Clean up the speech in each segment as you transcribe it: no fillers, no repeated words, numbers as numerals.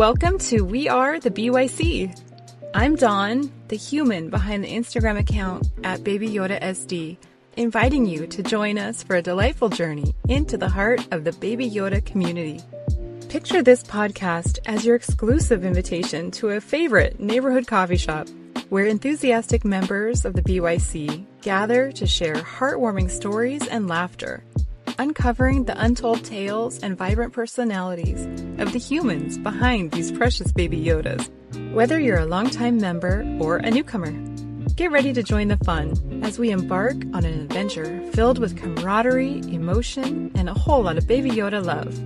Welcome to We Are the BYC. I'm Dawn, the human behind the Instagram account at Baby Yoda SD, inviting you to join us for a delightful journey into the heart of the Baby Yoda community. Picture this podcast as your exclusive invitation to a favorite neighborhood coffee shop where enthusiastic members of the BYC gather to share heartwarming stories and laughter, uncovering the untold tales and vibrant personalities of the humans behind these precious Baby Yodas. Whether you're a longtime member or a newcomer, get ready to join the fun as we embark on an adventure filled with camaraderie, emotion, and a whole lot of Baby Yoda love.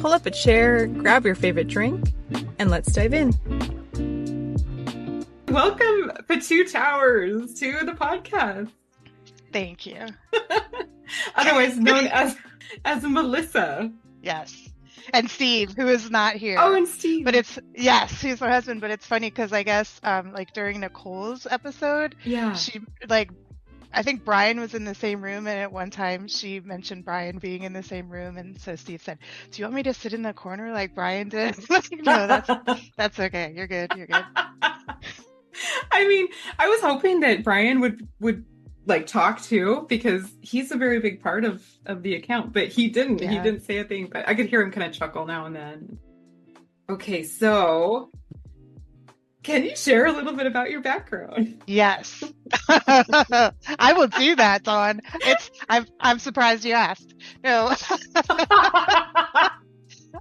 Pull up a chair, grab your favorite drink, and let's dive in. Welcome, Patu Towers, to the podcast. Thank you. Otherwise known as Melissa. Yes. And Steve, who is not here. Oh, and Steve. But he's my husband, but it's funny because I guess during Nicole's episode, she I think Brian was in the same room, and at one time she mentioned Brian being in the same room, and so Steve said, "Do you want me to sit in the corner like Brian did?" No, that's okay. You're good. I mean, I was hoping that Brian would talk too, because he's a very big part of the account, but he didn't. Yeah. He didn't say a thing, but I could hear him kind of chuckle now and then. Okay, so can you share a little bit about your background? Yes. I will do that, Dawn. I'm surprised you asked. No.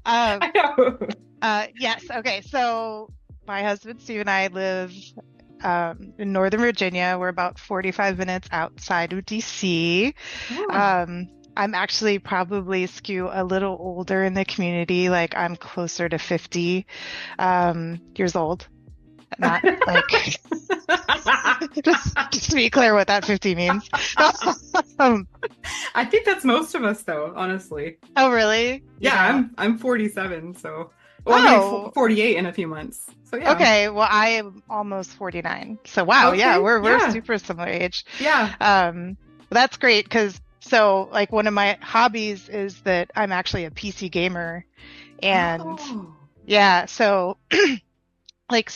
I know. Yes. Okay. So my husband Steve and I live in Northern Virginia. We're about 45 minutes outside of DC. Oh. I'm actually probably skew a little older in the community. Like I'm closer to 50 years old. Not like just to be clear what that 50 means. I think that's most of us though, honestly. Oh really? Yeah. I'm 47, so I'm 48 in a few months. So yeah. Okay, well I am almost 49. So wow, okay. Yeah, we're super similar age. Yeah. That's great because one of my hobbies is that I'm actually a PC gamer, and yeah, so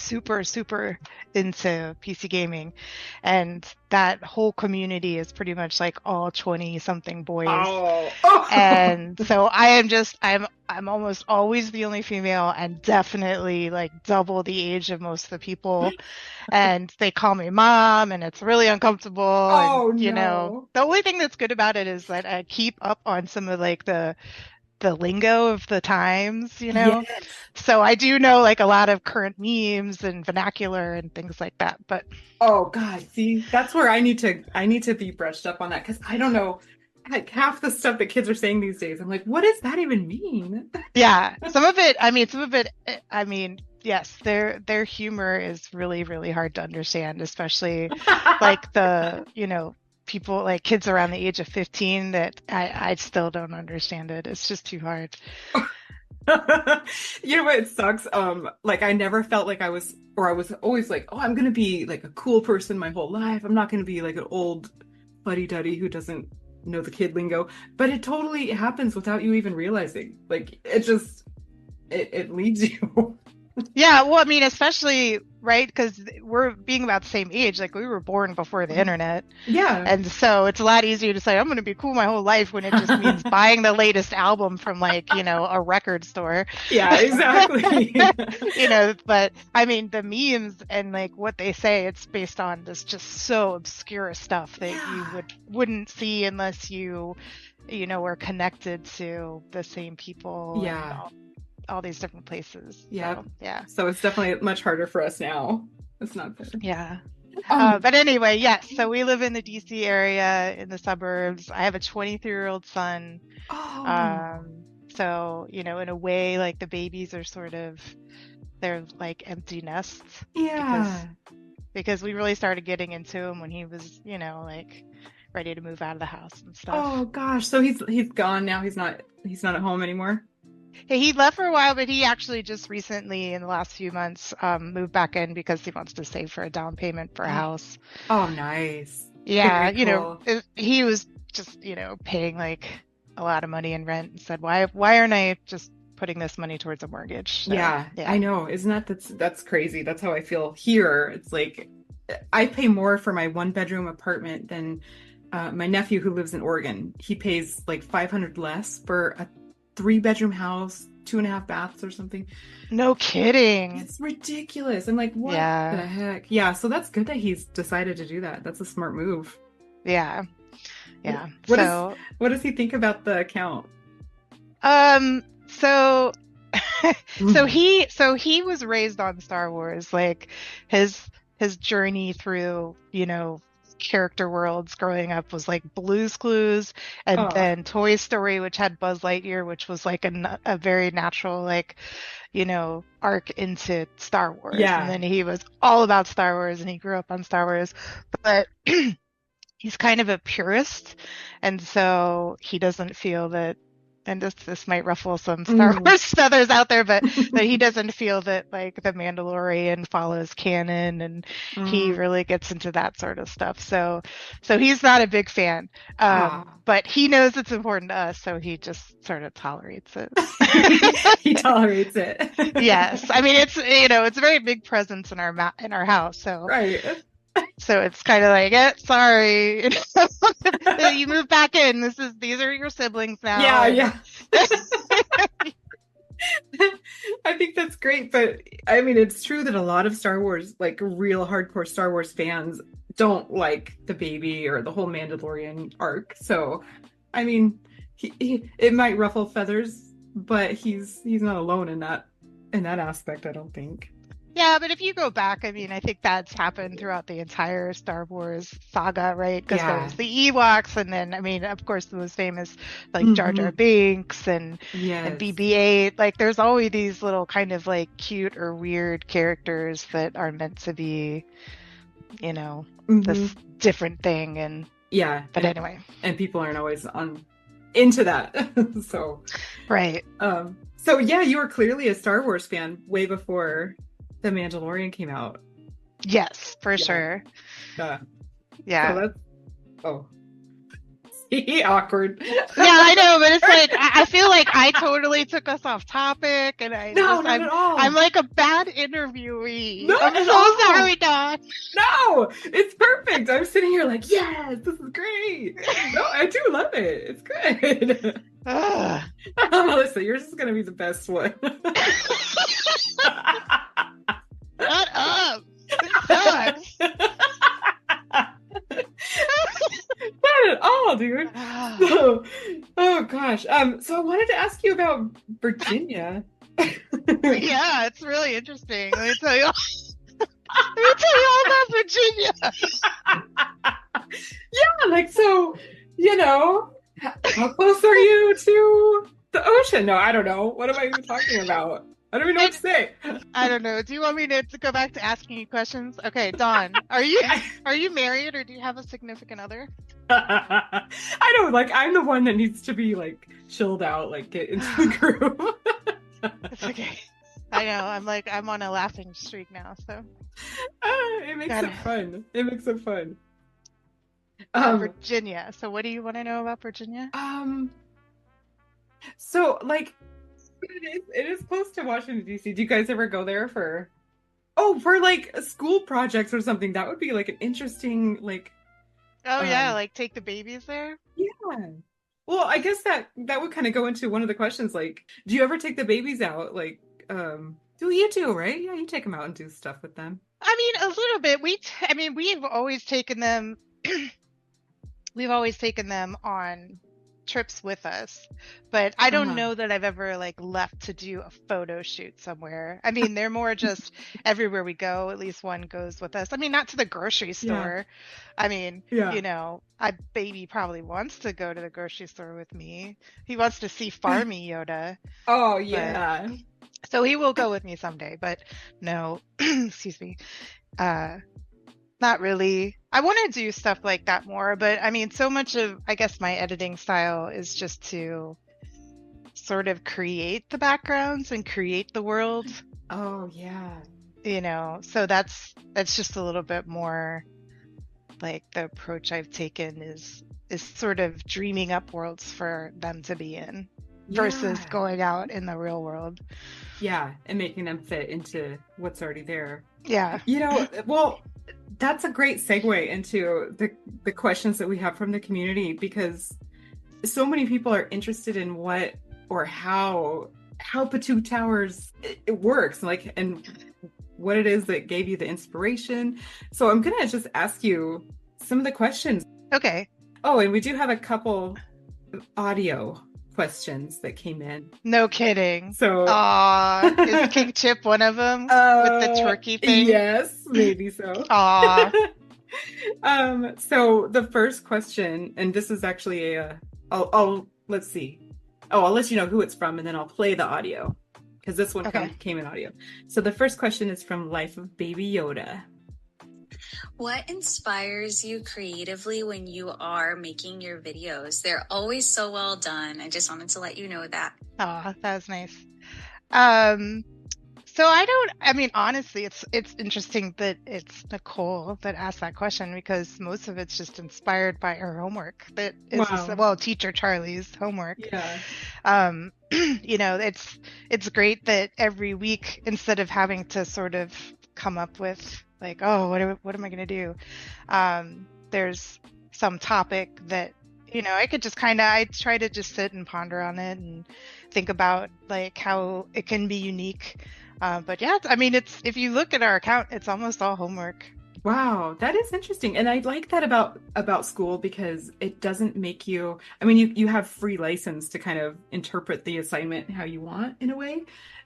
super into PC gaming, and that whole community is pretty much all 20-something boys. And so I'm almost always the only female, and definitely double the age of most of the people. And they call me mom, and it's really uncomfortable. You know, the only thing that's good about it is that I keep up on some of the lingo of the times, Yes. So I do know a lot of current memes and vernacular and things like that. But oh god, see, that's where I need to be brushed up on that, because I don't know half the stuff that kids are saying these days. I'm like, what does that even mean? Yeah, some of it. Yes, their humor is really, really hard to understand, especially the people kids around the age of 15 that I still don't understand it. It's just too hard. You know what sucks? I never felt like I was always I'm gonna be a cool person my whole life. I'm not gonna be an old fuddy-duddy who doesn't know the kid lingo. But it totally happens without you even realizing. It leads you. Yeah, well, I mean, especially, right, because we're being about the same age. We were born before the internet. Yeah. And so it's a lot easier to say, I'm going to be cool my whole life, when it just means buying the latest album from, a record store. Yeah, exactly. But, I mean, the memes and, what they say, it's based on this just so obscure stuff that you wouldn't see unless you were connected to the same people. Yeah. And all these different places. Yeah. So, yeah. So it's definitely much harder for us now. It's not fair. Yeah. But anyway, yes. So we live in the DC area, in the suburbs. I have a 23-year-old son. Oh. So, in a way, the babies are they're empty nests. Yeah. Because we really started getting into him when he was, ready to move out of the house and stuff. Oh gosh. So he's gone now. He's not at home anymore. He left for a while, but he actually just recently, in the last few months, moved back in because he wants to save for a down payment for a house. Oh, nice. Yeah, Very cool. He was just, paying a lot of money in rent, and said, why aren't I just putting this money towards a mortgage. So, Yeah, yeah. I know. Isn't that's crazy? That's how I feel here. It's like I pay more for my one bedroom apartment than my nephew who lives in Oregon. He pays like 500 less for a three-bedroom house, two and a half baths or something. No kidding. It's ridiculous. I'm like, what the Yeah. heck? Yeah, so that's good that he's decided to do that. That's a smart move. Yeah. Yeah. What does So, what does he think about the account? so he was raised on Star Wars, like his journey through, character worlds growing up was like Blue's Clues and Oh, then Toy Story, which had Buzz Lightyear, which was like a very natural, like, arc into Star Wars. And yeah. then he was all about Star Wars and he grew up on Star Wars, but he's kind of a purist, and so he doesn't feel that, and this might ruffle some Star Mm. Wars feathers out there, but that he doesn't feel that like the Mandalorian follows canon, and he Mm. really gets into that sort of stuff. So he's not a big fan, Ah. but he knows it's important to us, so he just sort of tolerates it. He tolerates it. Yes, I mean it's a very big presence in our house, so. Right. So it's kind of like, sorry, you move back in. These are your siblings now. Yeah, And yeah. I think that's great, but I mean, it's true that a lot of Star Wars, like real hardcore Star Wars fans, don't like the baby or the whole Mandalorian arc. So, I mean, it might ruffle feathers, but he's not alone in that aspect, I don't think. Yeah, but if you go back, I mean, I think that's happened throughout the entire Star Wars saga, right? Because Yeah. there's the Ewoks, and then, I mean, of course, the most famous, like Jar Jar Mhm. Binks and Yes. BB-8. Like, there's always these little kind of like cute or weird characters that are meant to be, Mhm. this different thing. And Yeah. but anyway, And people aren't always into that. So, right. so yeah, you were clearly a Star Wars fan way before The Mandalorian came out. Yes, for Yeah. sure. Yeah. Yeah. So that's awkward. Yeah, I know, but it's like I feel like I totally took us off topic, and No, not at all. I'm like a bad interviewee. Not I'm at so all. sorry, Dawn. No, it's perfect. I'm sitting here like, yes, this is great. No, I do love it. It's good. Ugh. Melissa, yours is gonna be the best one. Shut up. It sucks. Not at all, dude. So, oh gosh. So I wanted to ask you about Virginia. Yeah, it's really interesting. Let me tell you. Let me tell you all about Virginia. Yeah, like so, how close are you to the ocean? No, I don't know. What am I even talking about? I don't even know what to say. I don't know. Do you want me to go back to asking you questions? Okay, Dawn, are you married or do you have a significant other? I know, like I'm the one that needs to be like chilled out, like get into the groove. It's okay. I know. I'm on a laughing streak now. So It makes it fun. It makes it fun. Virginia. So what do you want to know about Virginia? So like it is close to Washington D.C. Do you guys ever go there for like school projects or something? That would be like an interesting like. Oh yeah, like take the babies there? Yeah. Well, I guess that would kind of go into one of the questions. Like, do you ever take the babies out? Like, do you do, right? Yeah, you take them out and do stuff with them. I mean, a little bit. We've always taken them. We've always taken them on trips with us, but I don't know that I've ever like left to do a photo shoot somewhere. I mean, they're more just everywhere we go, at least one goes with us. I mean, not to the grocery store. I mean, baby probably wants to go to the grocery store with me. He wants to see Farmy Yoda. Oh yeah. So he will go with me someday, but no, excuse me. Not really. I want to do stuff like that more, but I mean, so much of, I guess, my editing style is just to sort of create the backgrounds and create the world. Oh, yeah. So that's just a little bit more like the approach I've taken is sort of dreaming up worlds for them to be in. versus Yeah. going out in the real world. Yeah, and making them fit into what's already there. Yeah. Well, that's a great segue into the questions that we have from the community, because so many people are interested in what or how Patu Towers it works, like, and what it is that gave you the inspiration. So I'm gonna just ask you some of the questions. Okay. Oh, and we do have a couple audio questions that came in. No kidding. So, Aw, is King Chip one of them with the twerky thing? yes, maybe so. Aw. So the first question, and this is actually I'll let's see. Oh, I'll let you know who it's from, and then I'll play the audio, because this one Okay. came in audio. So the first question is from Life of Baby Yoda. What inspires you creatively when you are making your videos? They're always so well done. I just wanted to let you know that. Aw, that was nice. So I mean, honestly, it's interesting that it's Nicole that asked that question, because most of it's just inspired by her homework. That is, Wow. well, teacher Charlie's homework. Yeah. It's great that every week, instead of having to sort of come up with like, oh, what am I gonna do? There's some topic that I could just I try to just sit and ponder on it and think about like how it can be unique. But yeah, I mean, if you look at our account, it's almost all homework. Wow, that is interesting. And I like that about school, because it doesn't make you, I mean, you have free license to kind of interpret the assignment how you want in a way,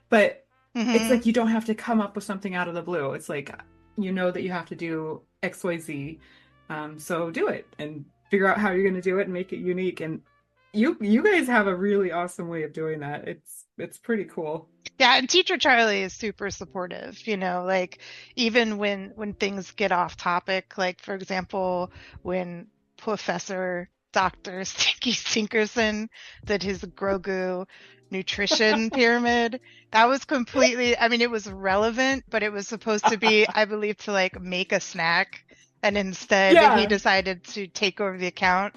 but it's like you don't have to come up with something out of the blue. It's like, you know that you have to do XYZ. So do it and figure out how you're going to do it and make it unique. And you guys have a really awesome way of doing that. It's pretty cool. Yeah, and teacher Charlie is super supportive, like even when things get off topic, like for example, when Professor Dr. Stinky Stinkerson did his Grogu nutrition pyramid, that was completely, I mean, it was relevant, but it was supposed to be, I believe, to like make a snack. And instead, he decided to take over the account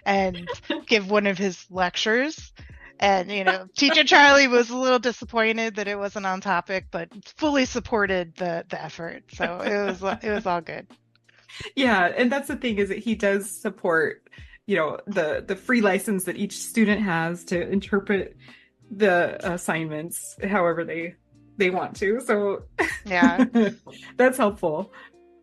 and give one of his lectures. And, teacher Charlie was a little disappointed that it wasn't on topic, but fully supported the effort. So it was all good. Yeah, and that's the thing, is that he does support, the free license that each student has to interpret the assignments however they want to. So yeah, that's helpful.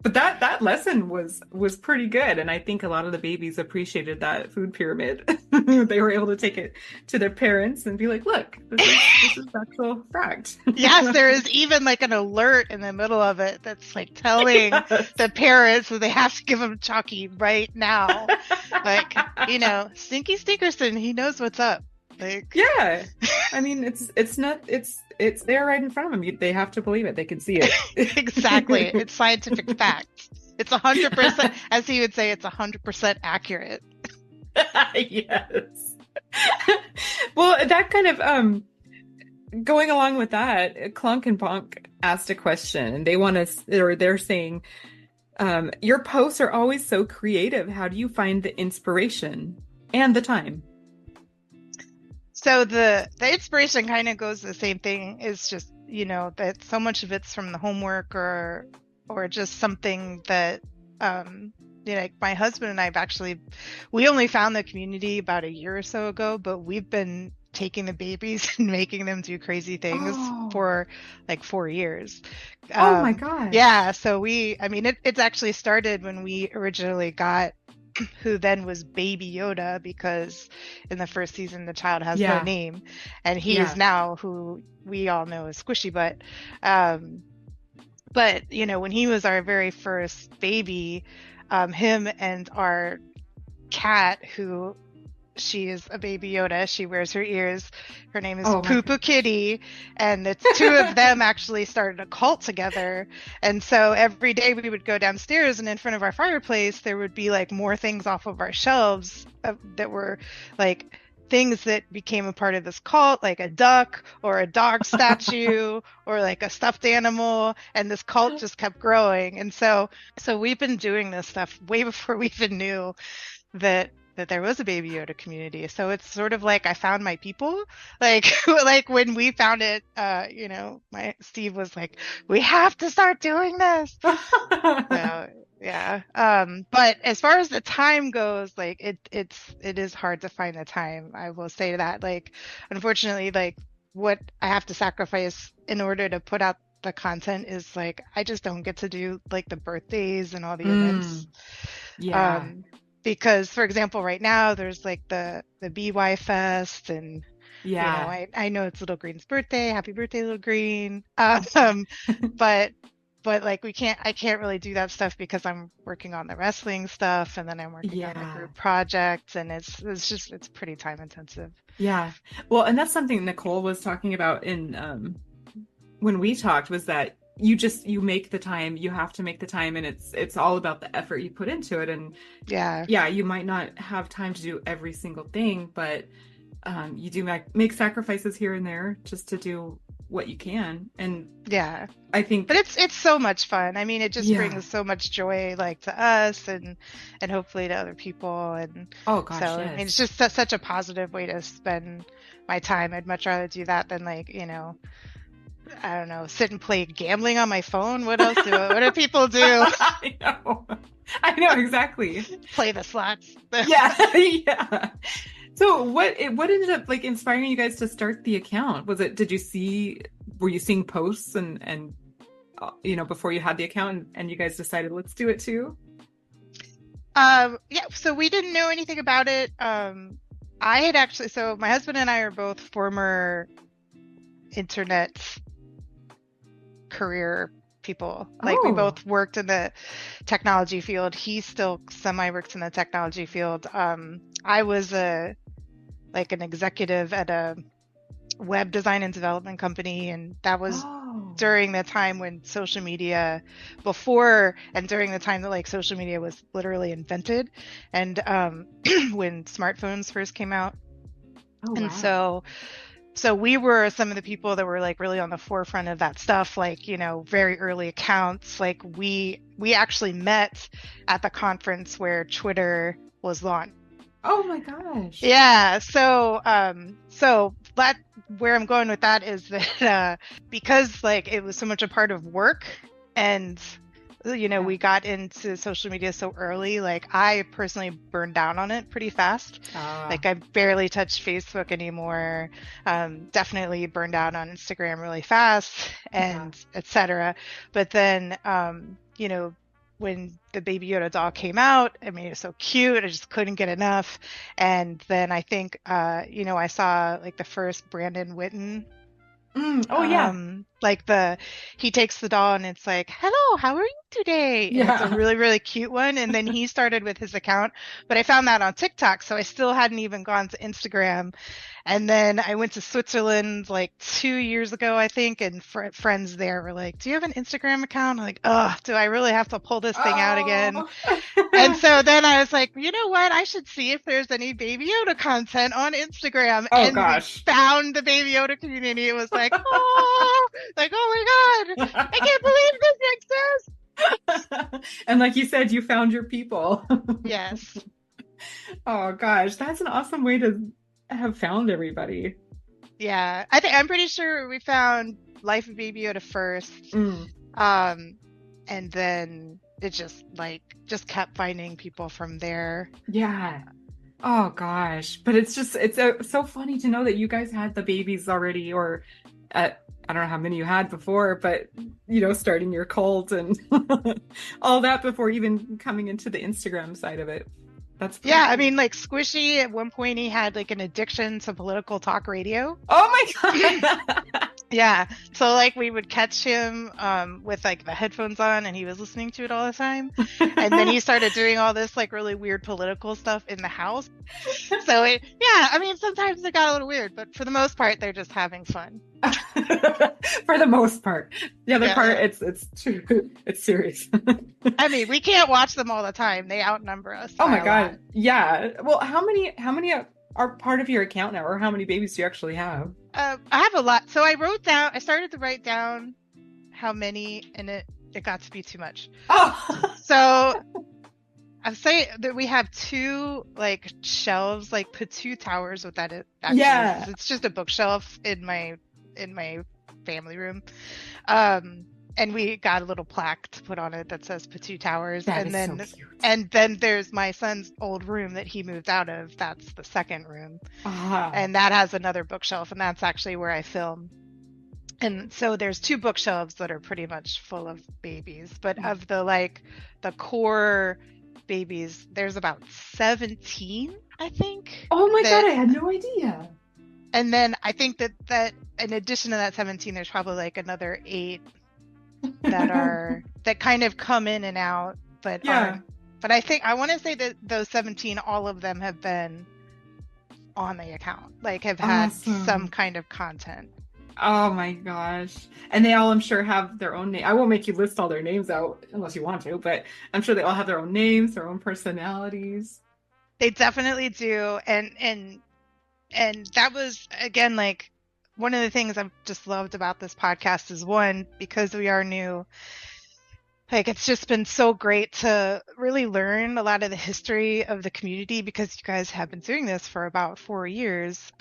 But that lesson was pretty good, and I think a lot of the babies appreciated that food pyramid. They were able to take it to their parents and be like, "Look, this is actual fact." Yes, there is even like an alert in the middle of it that's like telling the parents that they have to give them Chalky right now. Like, Stinky Stinkerson, he knows what's up. Like, yeah, I mean, it's there right in front of them. They have to believe it. They can see it. Exactly. It's scientific fact. It's 100%, as he would say, it's 100% accurate. Yes. Well, that kind of going along with that, Clunk and Bonk asked a question, and they're saying, your posts are always so creative. How do you find the inspiration and the time? So the inspiration kind of goes the same thing. It's just, that so much of it's from the homework or just something that, like my husband and we only found the community about a year or so ago, but we've been taking the babies and making them do crazy things for like 4 years. Oh my God. Yeah. So it's actually started when we originally got who then was Baby Yoda, because in the first season the child has no name, and he is now who we all know as Squishy Butt. But when he was our very first baby, him and our cat, who she is a Baby Yoda, she wears her ears, her name is Poo Poo Kitty, and the two of them actually started a cult together. And so every day we would go downstairs, and in front of our fireplace there would be like more things off of our shelves that were like things that became a part of this cult, like a duck or a dog statue or like a stuffed animal, and this cult just kept growing. And so we've been doing this stuff way before we even knew that that there was a Baby Yoda community. So it's sort of like I found my people. Like like when we found it, my Steve was like, we have to start doing this. So yeah. But as far as the time goes, like it is hard to find the time. I will say that. Like, unfortunately, like what I have to sacrifice in order to put out the content is like I just don't get to do like the birthdays and all the events. Yeah. Because for example, right now there's like the BY Fest and Yeah. I know it's Little Green's birthday. Happy birthday, Little Green. But like I can't really do that stuff because I'm working on the wrestling stuff and then I'm working on the group project and it's pretty time intensive. Yeah. Well, and that's something Nicole was talking about in when we talked, was that you make the time, you have to make the time, and it's all about the effort you put into it. And yeah, you might not have time to do every single thing, but you do make sacrifices here and there just to do what you can. And yeah, I think, but it's so much fun. I mean, it just brings so much joy, like to us and hopefully to other people. And oh gosh, so yes. I mean, it's just such a positive way to spend my time. I'd much rather do that than like I don't know, sit and play gambling on my phone. What else what do people do? I know exactly. Play the slots. Yeah. So what ended up like inspiring you guys to start the account? Were you seeing posts and before you had the account and you guys decided let's do it too? Yeah, so we didn't know anything about it. So my husband and I are both former internet career people. Like we both worked in the technology field. He still semi works in the technology field. I was an executive at a web design and development company, and that was during the time when social media, before and during the time that like social media was literally invented, and when smartphones first came out. So we were some of the people that were like really on the forefront of that stuff, like, very early accounts. Like we actually met at the conference where Twitter was launched. Oh my gosh. Yeah. So that where I'm going with that is that because like it was so much a part of work and we got into social media so early, like I personally burned down on it pretty fast. Like I barely touch Facebook anymore. Definitely burned out on Instagram really fast and etc. But then, when the Baby Yoda doll came out, I mean, it was so cute. I just couldn't get enough. And then I think, I saw like the first Brandon Witten. He takes the doll and it's like, hello, how are you today? And it's a really, really cute one. And then he started with his account, but I found that on TikTok. So I still hadn't even gone to Instagram. And then I went to Switzerland like 2 years ago, I think. And friends there were like, do you have an Instagram account? I'm like, oh, do I really have to pull this thing out again? And so then I was like, you know what? I should see if there's any Baby Yoda content on Instagram. Gosh. Found the Baby Yoda community. It was like, oh my God, I can't believe this exists. And like you said, you found your people. Yes. Oh gosh, that's an awesome way to have found everybody. Yeah, I'm pretty sure we found Life of Baby Yoda first. And then it just kept finding people from there. Yeah. Oh gosh, but it's so funny to know that you guys had the babies already, or I don't know how many you had before, but starting your cult and all that before even coming into the Instagram side of it. That's cool. I mean, like Squishy at one point he had like an addiction to political talk radio. Oh my God. Yeah, so like we would catch him with like the headphones on and he was listening to it all the time. And then he started doing all this like really weird political stuff in the house. So I mean, sometimes it got a little weird, but for the most part they're just having fun. For the most part. The other part, it's serious. I mean, we can't watch them all the time. They outnumber us. Oh my God. Yeah. Well, how many are part of your account now, or how many babies do you actually have? I have a lot. So I started to write down how many, and it got to be too much. Oh. So I'd say that we have two like shelves, like Patu Towers. What that is, actually Yeah. is. It's just a bookshelf in my family room. And we got a little plaque to put on it that says Patu Towers. That and is then so cute. and then there's my son's old room that he moved out of. That's the second room. And that has another bookshelf, and that's actually where I film. And so there's two bookshelves that are pretty much full of babies, but of the core babies, there's about 17, I think. Oh my God, I had no idea. And then I think that in addition to that 17, there's probably like another 8 that kind of come in and out, but aren't. But I want to say that those 17, all of them have been on the account, like have had some kind of content. Oh my gosh. And they all, I'm sure, have their own name. I won't make you list all their names out unless you want to, but I'm sure they all have their own names, their own personalities. They definitely do. And that was, again, like one of the things I've just loved about this podcast is, one, because we are new, like it's just been so great to really learn a lot of the history of the community, because you guys have been doing this for about 4 years.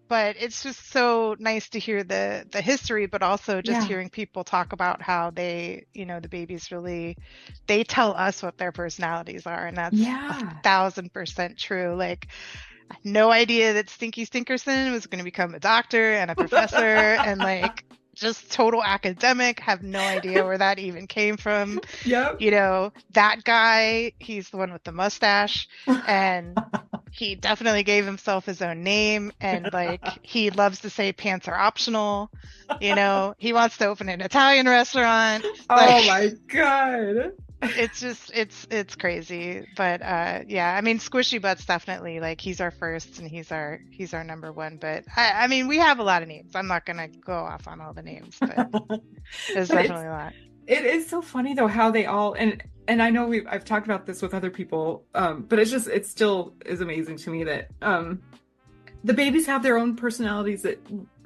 But it's just so nice to hear the history, but also just hearing people talk about how they, the babies really, they tell us what their personalities are. And that's 1,000% true. Like, no idea that Stinky Stinkerson was going to become a doctor and a professor and like just total academic. Have no idea where that even came from. Yep. That guy, he's the one with the mustache, and he definitely gave himself his own name, and like he loves to say pants are optional. He wants to open an Italian restaurant. Oh my God. It's just it's crazy. But I mean, Squishy Butt's definitely like, he's our first and he's our number one. But I mean, we have a lot of names. I'm not gonna go off on all the names, but there's definitely a lot. It is so funny though how they all, and I know I've talked about this with other people, but it still is amazing to me that the babies have their own personalities that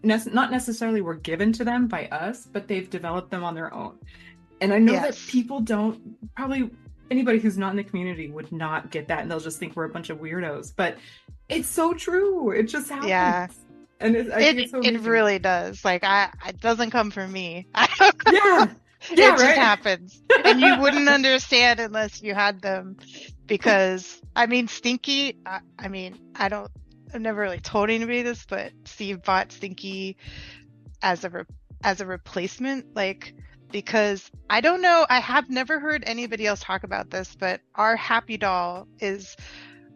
not necessarily were given to them by us, but they've developed them on their own. And I know that people probably anybody who's not in the community would not get that, and they'll just think we're a bunch of weirdos. But it's so true. It just happens. Yeah. And I think it's so it really does. Like, it doesn't come from me. Yeah. It just happens. And you wouldn't understand unless you had them. Because, I mean, Stinky, I've never really told anybody this, but Steve bought Stinky as a replacement, like, because I don't know, I have never heard anybody else talk about this, but our Happy Doll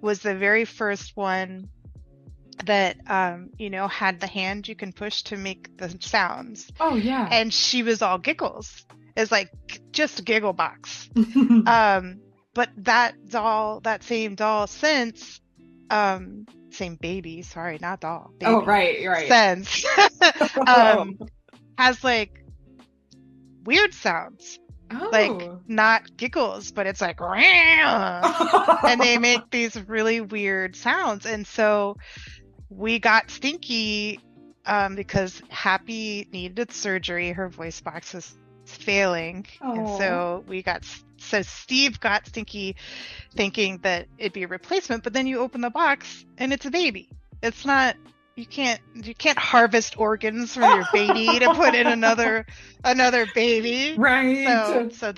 was the very first one that had the hand you can push to make the sounds. Oh yeah. And she was all giggles. It's like just a giggle box. But that same doll since same baby, sorry, not doll. Baby, oh right. Since has like weird sounds. Like not giggles, but it's like and they make these really weird sounds. And so we got Stinky because Happy needed surgery. Her voice box was failing. And so Steve got Stinky thinking that it'd be a replacement, but then you open the box and it's a baby. It's not, you can't harvest organs from your baby to put in another baby. Right. So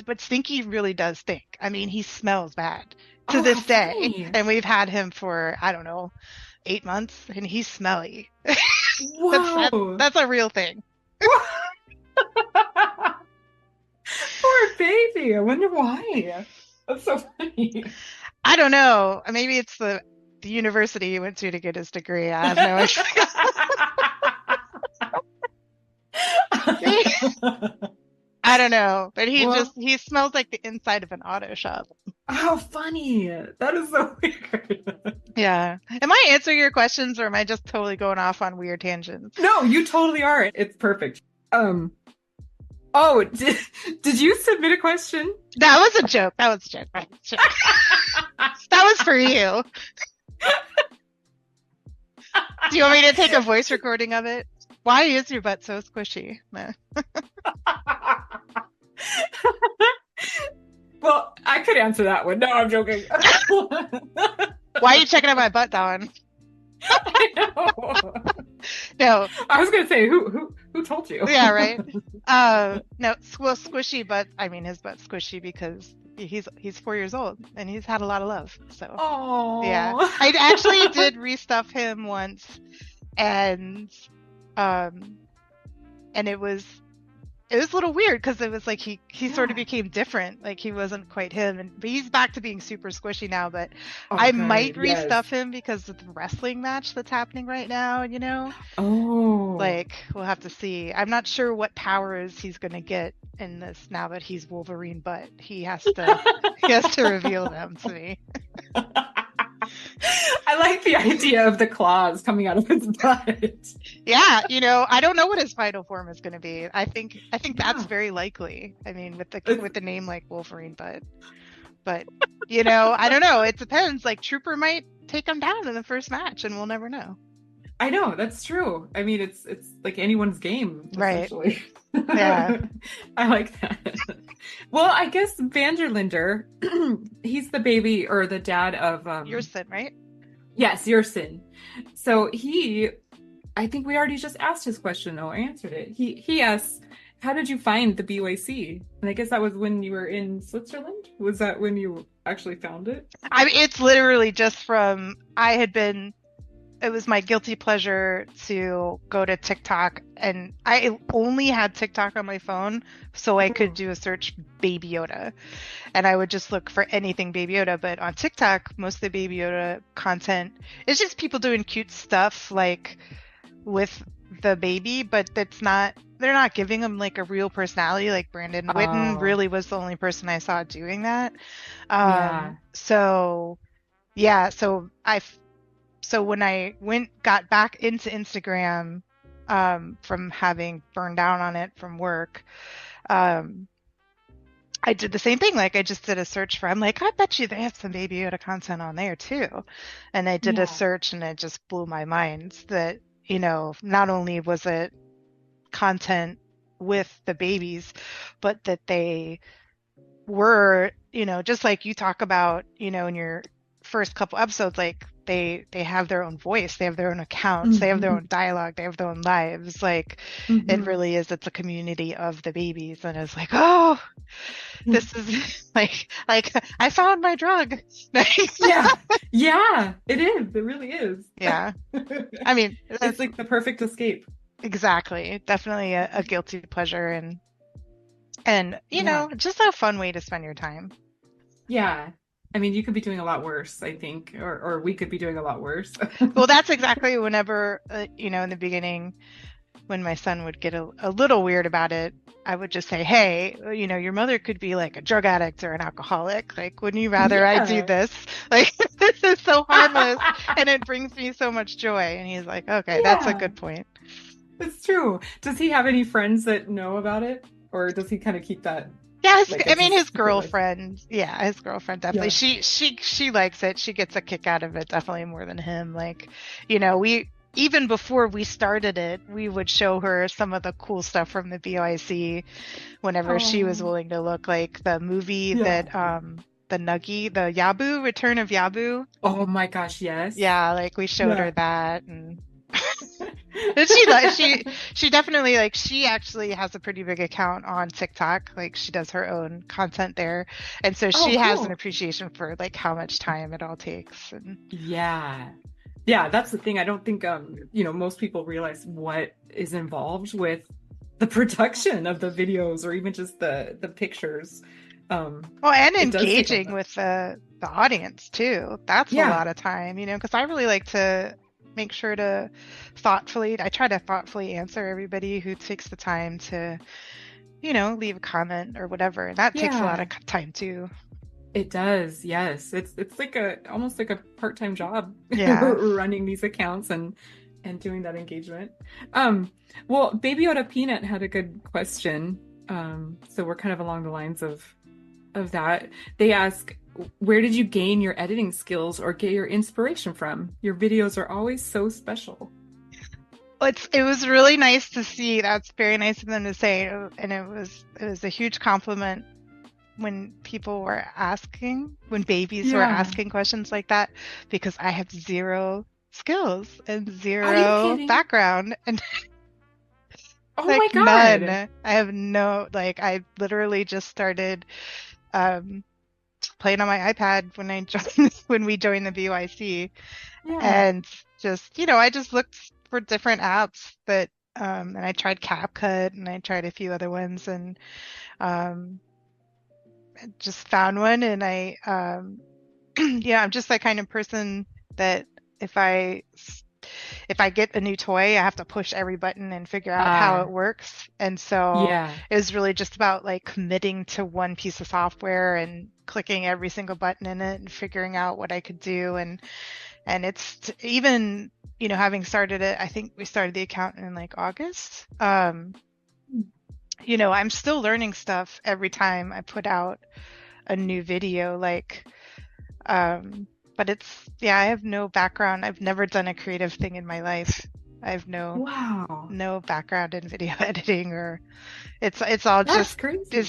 but Stinky really does stink. I mean, he smells bad to this day. Funny. And we've had him for, I don't know, 8 months, and he's smelly. Whoa. That's a real thing. Poor baby. I wonder why. That's so funny. I don't know. Maybe it's the university he went to get his degree. I have no idea. I don't know, but he smells like the inside of an auto shop. How funny. That is so weird. Yeah. Am I answering your questions, or am I just totally going off on weird tangents? No, you totally are. It's perfect. Oh, did you submit a question? That was a joke. That was for you. Do you want me to take a voice recording of it? Why is your butt so squishy? No. Well, I could answer that one. No, I'm joking. Why are you checking out my butt, Dawn? I know. No. I was gonna say who told you? Yeah, right. No, well, squishy, but I mean his butt's squishy because he's 4 years old and he's had a lot of love. So yeah, I actually did restuff him once, and it was a little weird because it was like he sort of became different. Like he wasn't quite him, but he's back to being super squishy now. But I might restuff him because of the wrestling match that's happening right now. You know, like we'll have to see. I'm not sure what powers he's gonna get in this now that he's Wolverine, but he has to reveal them to me. I like the idea of the claws coming out of his butt. Yeah, you know, I don't know what his final form is going to be. I think that's very likely. I mean, with the name like Wolverine, but you know, I don't know. It depends. Like Trooper might take him down in the first match, and we'll never know. I know, that's true. I mean, it's like anyone's game, essentially. Right. Yeah. I like that. Well, I guess Vanderlinder, he's the baby or the dad of Yersin, right? Yes, Yersin. So I think we already just asked his question though. I answered it. He asks, how did you find the BYC? And I guess that was when you were in Switzerland? Was that when you actually found it? I mean, it's literally just from it was my guilty pleasure to go to TikTok, and I only had TikTok on my phone so I could do a search Baby Yoda, and I would just look for anything Baby Yoda. But on TikTok, most of the Baby Yoda content is just people doing cute stuff like with the baby, but they're not giving him like a real personality. Like Brandon Witten really was the only person I saw doing that. So when I got back into Instagram, from having burned down on it from work, I did the same thing. Like I just did a search I'm like, I bet you they have some Baby Yoda content on there too. And I did a search, and it just blew my mind that, you know, not only was it content with the babies, but that they were, you know, just like you talk about, you know, in your first couple episodes, like they have their own voice, they have their own accounts, they have their own dialogue, they have their own lives. Like it really is, it's a community of the babies, and it's like, oh, this is like I found my drug. Yeah, it is, it really is. Yeah. I mean, it's like the perfect escape. Exactly, definitely a guilty pleasure, and you know, just a fun way to spend your time. Yeah, I mean, you could be doing a lot worse, I think, or we could be doing a lot worse. Well, that's exactly whenever, you know, in the beginning, when my son would get a little weird about it, I would just say, hey, you know, your mother could be like a drug addict or an alcoholic. Like, wouldn't you rather I do this? Like, this is so harmless, and it brings me so much joy. And he's like, okay, that's a good point. It's true. Does he have any friends that know about it? Or does he kind of keep that? Yeah, I mean, his girlfriend. Yeah, his girlfriend definitely. Yeah. She likes it. She gets a kick out of it, definitely more than him. Like, you know, even before we started it, we would show her some of the cool stuff from the BYC whenever she was willing to look. Like the movie that the Nuggie, the Yabu, Return of Yabu. Oh my gosh, yes. Yeah, like we showed her that, and she definitely, like, she actually has a pretty big account on TikTok. Like she does her own content there, and so she has an appreciation for like how much time it all takes. And yeah, that's the thing. I don't think you know, most people realize what is involved with the production of the videos, or even just the pictures. Well, and engaging with the audience too. That's a lot of time, you know, because I really like to make sure to I try to thoughtfully answer everybody who takes the time to, you know, leave a comment or whatever. And that takes a lot of time too. It does. Yes. It's like almost like a part-time job running these accounts and doing that engagement. Well, Baby Yoda Peanut had a good question. So we're kind of along the lines of that. They ask, where did you gain your editing skills or get your inspiration from? Your videos are always so special. It was really nice to see. That's very nice of them to say, and it was a huge compliment when people were asking, when babies were asking questions like that, because I have zero skills and Are you zero kidding? background and Oh my like God. none. I have no, like, I literally just started um playing on my iPad when I joined when we joined the BYC, Yeah. and just, I just looked for different apps that and I tried CapCut and I tried a few other ones, and um just found one, and I yeah, I'm just that kind of person that if I if I get a new toy, I have to push every button and figure out how Uh, it works. And so yeah. it was really just about like committing to one piece of software and clicking every single button in it and figuring out what I could do. And it's even, having started it, I think we started the account in like August. I'm still learning stuff every time I put out a new video. Like, but yeah, I have no background. I've never done a creative thing in my life. I have Wow. no background in video editing, or it's all That's just crazy.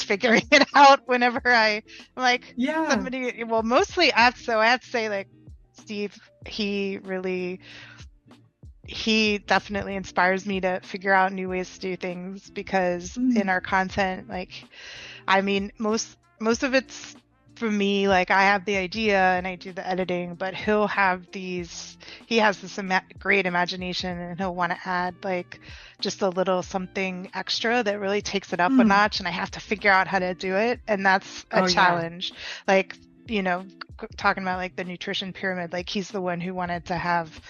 figuring it out whenever I'm like Yeah. somebody. Well, mostly I have to say, like, Steve, he definitely inspires me to figure out new ways to do things, because in our content, like, I mean, most of it's from me. Like, I have the idea and I do the editing, but he has this great imagination, and he'll want to add like just a little something extra that really takes it up a notch, and I have to figure out how to do it, and that's a challenge. Like, talking about like the nutrition pyramid, like, he's the one who wanted to have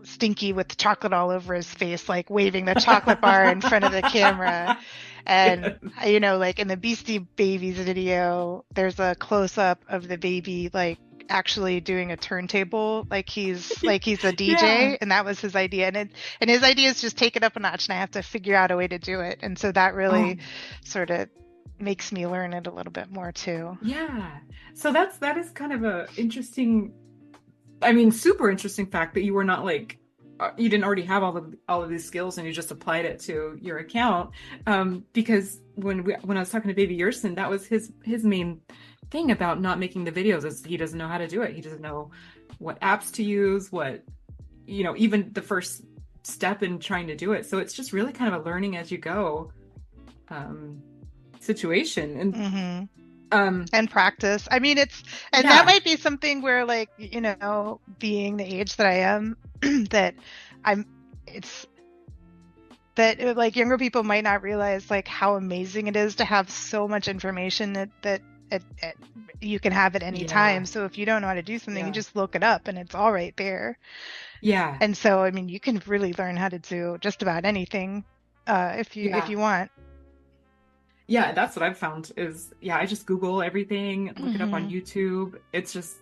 Stinky with chocolate all over his face, like waving the chocolate bar in front of the camera. And, like in the Beastie Babies video, there's a close up of the baby, like, actually doing a turntable, like he's a DJ, and that was his idea. And his idea is just take it up a notch, and I have to figure out a way to do it. And so that really sort of makes me learn it a little bit more too. Yeah. So that is kind of a interesting, super interesting fact that you were not like, you didn't already have all of these skills and you just applied it to your account. Because when I was talking to Baby Yerson, that was his main thing about not making the videos, is he doesn't know how to do it. He doesn't know what apps to use, even the first step in trying to do it. So it's just really kind of a learning as you go situation. And and practice. I mean, that might be something where, like, being the age that I am, that like younger people might not realize like how amazing it is to have so much information that you can have at any time. So if you don't know how to do something, you just look it up and it's all right there. Yeah. And so, I mean, you can really learn how to do just about anything if you want. Yeah, that's what I've found is, I just Google everything, look it up on YouTube. It's just,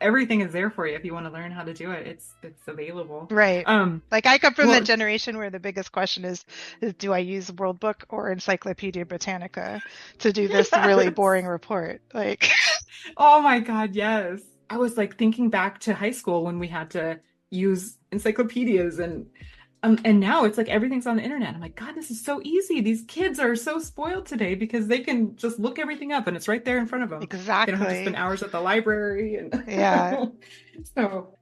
everything is there for you if you want to learn how to do it. It's available. Right. Like, I come from the generation where the biggest question is do I use World Book or Encyclopedia Britannica to do this really boring report? Like, oh my God, yes. I was like thinking back to high school when we had to use encyclopedias, and now it's like everything's on the internet. I'm like, God, this is so easy. These kids are so spoiled today because they can just look everything up and it's right there in front of them. Exactly. They don't have to spend hours at the library. And yeah. So,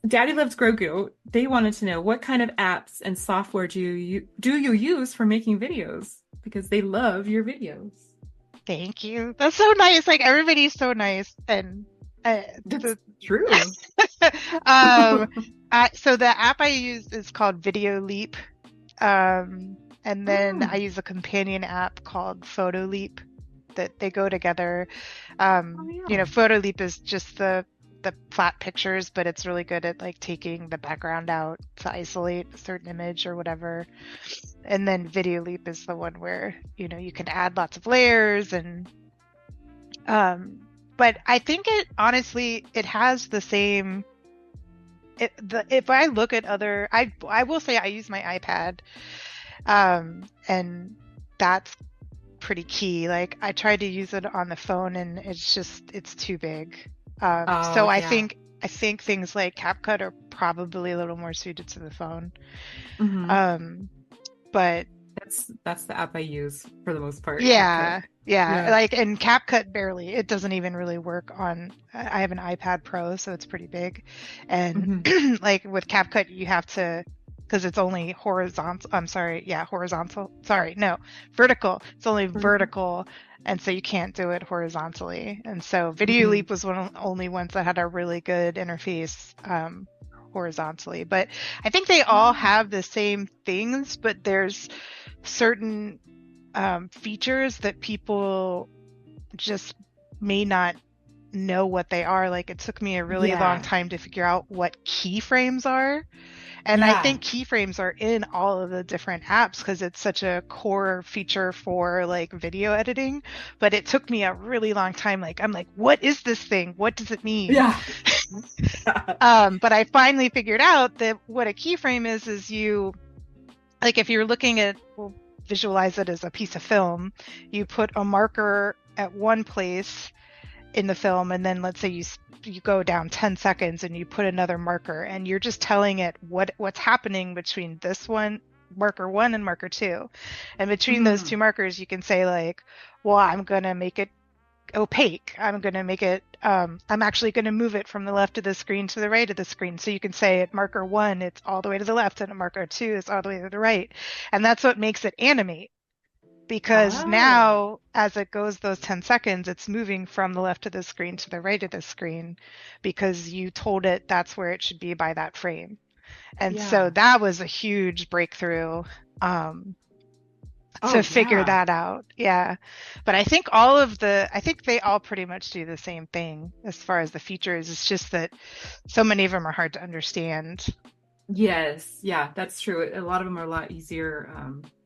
Daddy Loves Grogu, they wanted to know what kind of apps and software do you use for making videos? Because they love your videos. Thank you. That's so nice. Like, everybody's so nice. And that's true. So the app I use is called Video Leap. And then I use a companion app called Photo Leap, that they go together. Photo Leap is just the flat pictures, but it's really good at like taking the background out to isolate a certain image or whatever. And then Video Leap is the one where, you can add lots of layers and but I think it has the same. If I look at other, I will say I use my iPad, and that's pretty key. Like, I tried to use it on the phone and it's too big. I think things like CapCut are probably a little more suited to the phone. But That's the app I use for the most part, Yeah, CapCut. yeah. Yeah. Like, and CapCut barely. It doesn't even really work on. I have an iPad Pro, so it's pretty big, and Hmm. like with CapCut, you have to, because it's only horizontal. I'm sorry, yeah, horizontal. Sorry, no, vertical. It's only Vertical. vertical, and so you can't do it horizontally. And so Video Mm. Leap was one of the only ones that had a really good interface horizontally. But I think they all Oh, have the same things, but there's certain features that people just may not know what they are. Like it took me a really long yeah. time to figure out what keyframes are. And I Yeah. think keyframes are in all of the different apps because it's such a core feature for like video editing. But it took me a really long time. Like, I'm like, what is this thing? What does it mean? Yeah. But I finally figured out that what a keyframe is you, like if you're looking at, well, visualize it as a piece of film, you put a marker at one place in the film, and then let's say you go down 10 seconds and you put another marker, and you're just telling it what's happening between this one, marker one, and marker two. And between those two Mm. markers you can say like, well, I'm going to make it opaque. I'm going to make it, I'm actually going to move it from the left of the screen to the right of the screen. So you can say at marker one, it's all the way to the left, and at marker two, it's all the way to the right. And that's what makes it animate. Because Oh, now, as it goes those 10 seconds, it's moving from the left of the screen to the right of the screen because you told it that's where it should be by that frame. And so yeah. that was a huge breakthrough. Um, Oh, to figure yeah. that out. Yeah. But I think they all pretty much do the same thing as far as the features. It's just that so many of them are hard to understand. Yes. Yeah, that's true. A lot of them are a lot easier,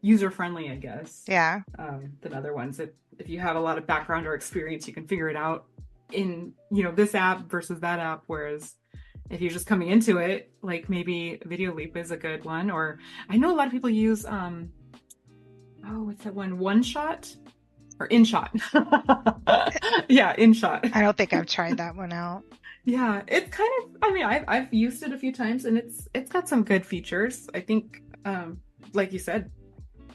user friendly, I guess, Yeah. than other ones. If you have a lot of background or experience, you can figure it out in, this app versus that app. Whereas if you're just coming into it, like maybe Video Leap is a good one, or I know a lot of people use, oh, what's that one? One Shot or InShot. Yeah, InShot. I don't think I've tried that one out. Yeah, it's kind of, I mean, I've used it a few times and it's got some good features. I think, like you said,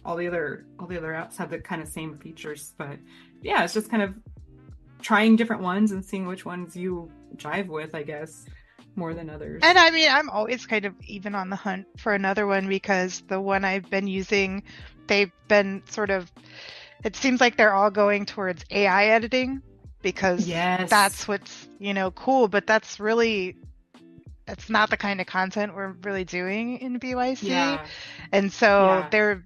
all the other apps have the kind of same features, but yeah, it's just kind of trying different ones and seeing which ones you jive with, I guess, more than And others. I mean, I'm always kind of even on the hunt for another one because the one I've been using, they've been sort of, it seems like they're all going towards AI editing because Yes. that's what's, cool, but that's not the kind of content we're really doing in BYC. Yeah. And so Yeah. they're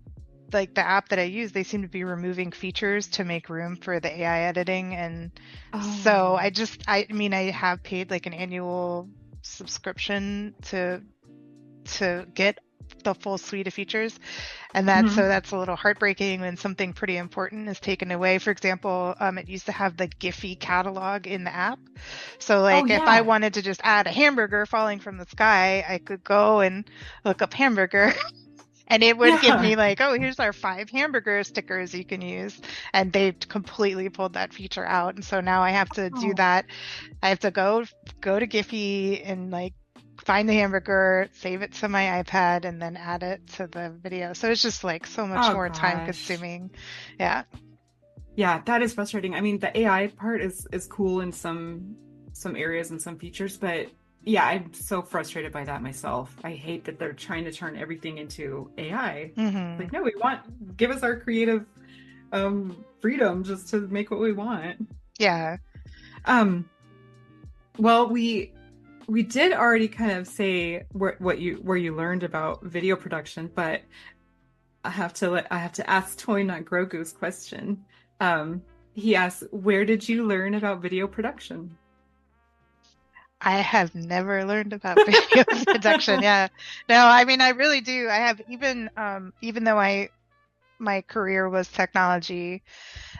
like the app that I use, they seem to be removing features to make room for the AI editing. And so Oh. I mean, I have paid like an annual subscription to get the full suite of features, and Hmm. that's a little heartbreaking when something pretty important is taken away. For example, it used to have the Giphy catalog in the app, so Oh, like if I yeah. wanted to just add a hamburger falling from the sky, I could go and look up hamburger and it would give Yeah. me like, oh, here's our 5 hamburger stickers you can use. And they completely pulled that feature out. And so now I have to do Oh. that. I have to go to Giphy and like find the hamburger, save it to my iPad, and then add it to the video. So it's just like so much Oh more time gosh. consuming. Yeah. Yeah, that is frustrating. I mean, the AI part is cool in some areas and some features, but yeah, I'm so frustrated by that myself. I hate that they're trying to turn everything into AI. Hmm. Like, no, give us our creative freedom just to make what we want. Yeah. Um, well, we did already kind of say where you learned about video production, but I have to ask Toy Not Grogu's question. Um, he asks, "Where did you learn about video production?" I have never learned about video production. Yeah. No, I mean, I really do. I have even though my career was technology,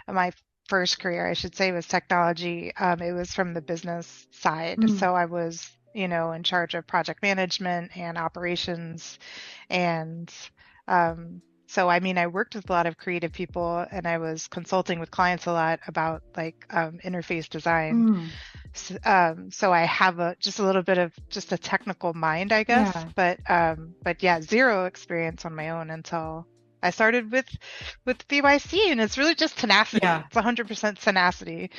my first career, I should say, was technology. It was from the business side. Mm. So I was, in charge of project management and operations. And so, I mean, I worked with a lot of creative people and I was consulting with clients a lot about like interface design. Mm. So I have just a little bit of just a technical mind, I guess. Yeah. But yeah, zero experience on my own until I started with BYC, and it's really just tenacity. Yeah. It's 100% tenacity.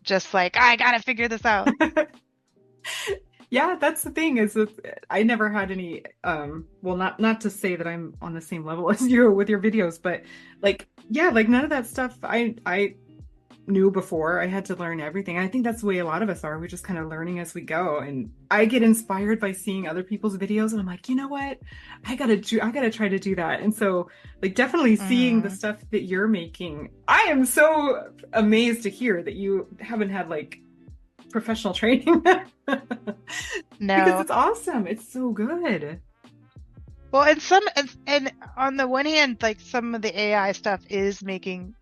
Just like, I gotta figure this out. Yeah, that's the thing is that I never had any well, not to say that I'm on the same level as you with your videos, but like yeah, like none of that stuff I knew before. I had to learn everything. I think that's the way a lot of us are. We're just kind of learning as we go. And I get inspired by seeing other people's videos and I'm like, you know what? I gotta try to do that. And so like definitely seeing the stuff that you're making, I am so amazed to hear that you haven't had like professional training. No. Because it's awesome. It's so good. Well, and on the one hand, like some of the AI stuff is making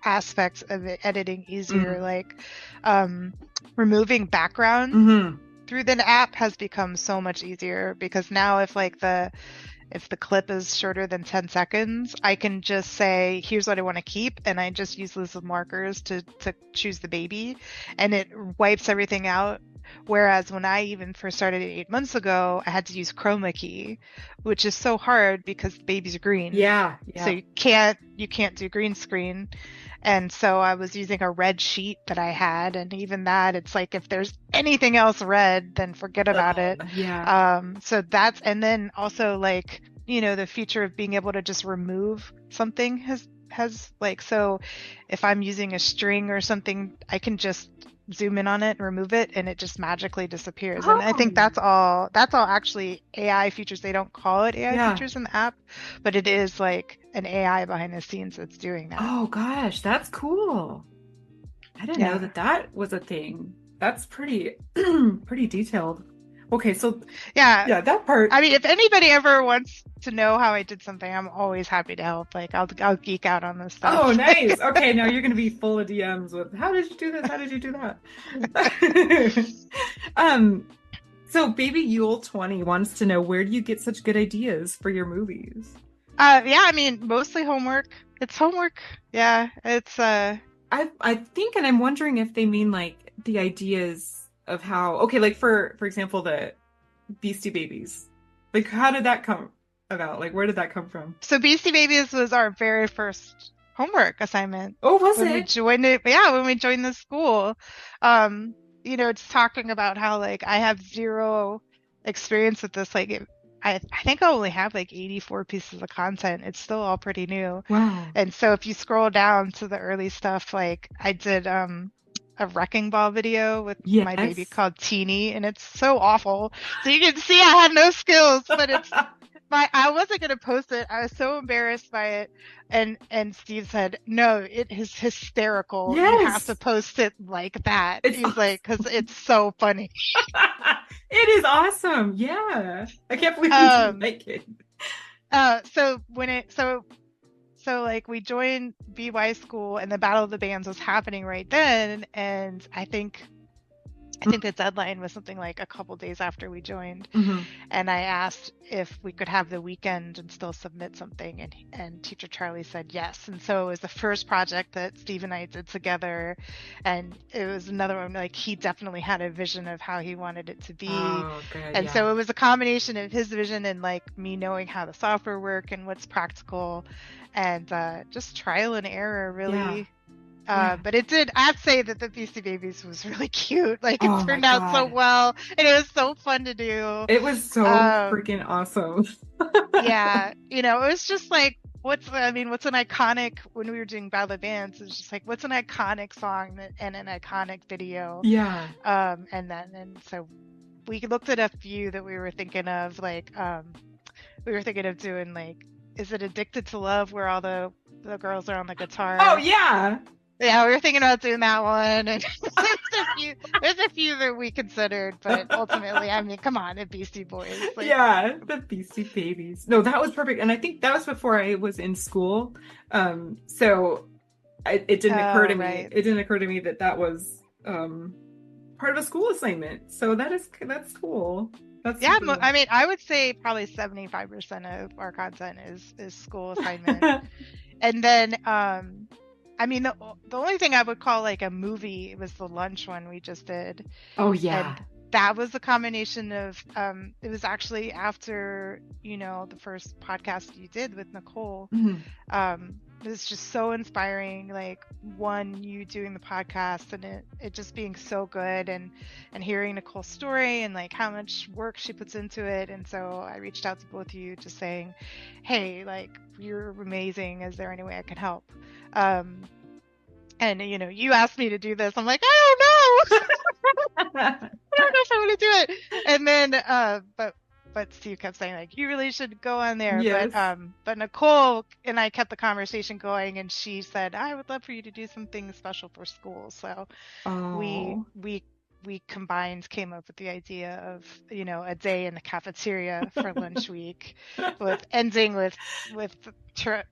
aspects of it, editing easier, like removing background through the app has become so much easier, because now if the clip is shorter than 10 seconds, I can just say, here's what I want to keep, and I just use those markers to choose the baby, and it wipes everything out. Whereas when I even first started 8 months ago, I had to use chroma key, which is so hard because the babies are green. Yeah. So you can't do green screen. And so I was using a red sheet that I had, and even that, it's like if there's anything else red, then forget about it. Yeah. So that's, and then also like, you know, the feature of being able to just remove something has like, so if I'm using a string or something, I can just zoom in on it and remove it, and it just magically disappears. And I think that's all actually AI features. They don't call it AI features in the app, but it is like an AI behind the scenes that's doing that. Oh gosh, that's cool. I didn't know that was a thing. That's pretty pretty detailed. Okay, so yeah, that part. I mean, if anybody ever wants to know how I did something, I'm always happy to help. Like I'll geek out on this stuff. Oh, nice. Okay, now you're gonna be full of DMs with how did you do this? How did you do that? So Baby Yule 20 wants to know, where do you get such good ideas for your movies? Yeah, I mean, mostly homework. It's homework. Yeah, it's I think, and I'm wondering if they mean like the ideas of how, okay, like for example, the Beastie Babies. Like, how did that come about? Like, where did that come from? So Beastie Babies was our very first homework assignment. Oh, was when it? We joined it? Yeah, when we joined the school. You know, it's talking about how like I have zero experience with this. Like, I think I only have like 84 pieces of content. It's still all pretty new. Wow. And so if you scroll down to the early stuff, like I did a Wrecking Ball video with my baby called Teeny, and it's so awful. So you can see I had no skills, but it's I wasn't gonna post it. I was so embarrassed by it, and Steve said, "No, it is hysterical. Yes. You have to post it like that." He's like, "Because it's so funny." It is awesome. Yeah, I can't believe you didn't like it. So like we joined BY school, and the Battle of the Bands was happening right then, and I think the deadline was something like a couple days after we joined. And I asked if we could have the weekend and still submit something, and Teacher Charlie said yes. And so it was the first project that Steve and I did together, and it was another one, like he definitely had a vision of how he wanted it to be. So it was a combination of his vision and like me knowing how the software worked and what's practical, and just trial and error, really. But it did, I have to say that the Beastie Babies was really cute. Like it turned out so well, and it was so fun to do. It was so freaking awesome. Yeah, you know, it was just like, what's an iconic, when we were doing Battle of Bands, it's just like, what's an iconic song and an iconic video? Yeah. And so we looked at a few that we were thinking of, like, we were thinking of doing like, is it Addicted to Love, where all the girls are on the guitar? Oh yeah. Yeah, we were thinking about doing that one, and there's a few that we considered, but ultimately, I mean, come on, the Beastie Boys. Like, yeah, the Beastie Babies. No, that was perfect, and I think that was before I was in school, so it didn't occur to me. Right. It didn't occur to me that was part of a school assignment. So that's cool. That's cool. I mean, I would say probably 75% of our content is school assignment, and then I mean, the only thing I would call like a movie was the lunch one we just did. Oh yeah. And that was a combination of it was actually after, the first podcast you did with Nicole. It was just so inspiring, like one, you doing the podcast and it just being so good, and hearing Nicole's story and like how much work she puts into it. And so I reached out to both of you just saying, hey, like, you're amazing, is there any way I can help? And you asked me to do this. I'm like, I don't know. I don't know if I want to do it. And then but Steve kept saying, like, you really should go on there. Yes. But Nicole and I kept the conversation going, and she said, I would love for you to do something special for school. So we combined, came up with the idea of, a day in the cafeteria for lunch week, with ending with Teacher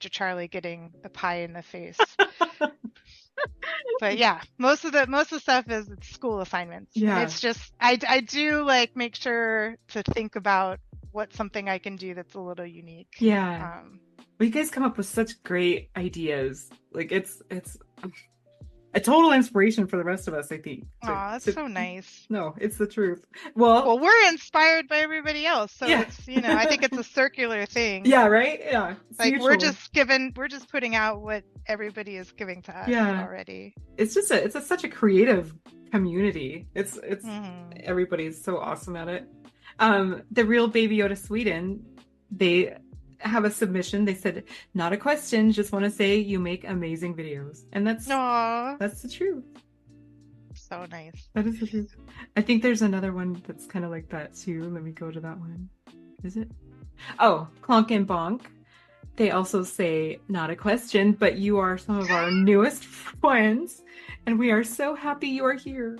Charlie getting a pie in the face. But yeah, most of the stuff is school assignments. Yeah. It's just I do like make sure to think about what's something I can do that's a little unique. Yeah. Well, you guys come up with such great ideas. Like it's a total inspiration for the rest of us, I think. Aw, that's so nice. No, it's the truth. Well, we're inspired by everybody else, so yeah. It's I think it's a circular thing. Yeah, right? Yeah. It's like mutual. we're just putting out what everybody is giving to us already. It's just it's such a creative community. It's everybody's so awesome at it. The Real Baby Yoda Sweden, they have a submission. They said, not a question, just want to say you make amazing videos. And that's the truth. So nice. That is the truth. I think there's another one that's kind of like that too. Let me go to that one. Is it? Oh, Clonk and Bonk. They also say, not a question, but you are some of our newest friends, and we are so happy you are here.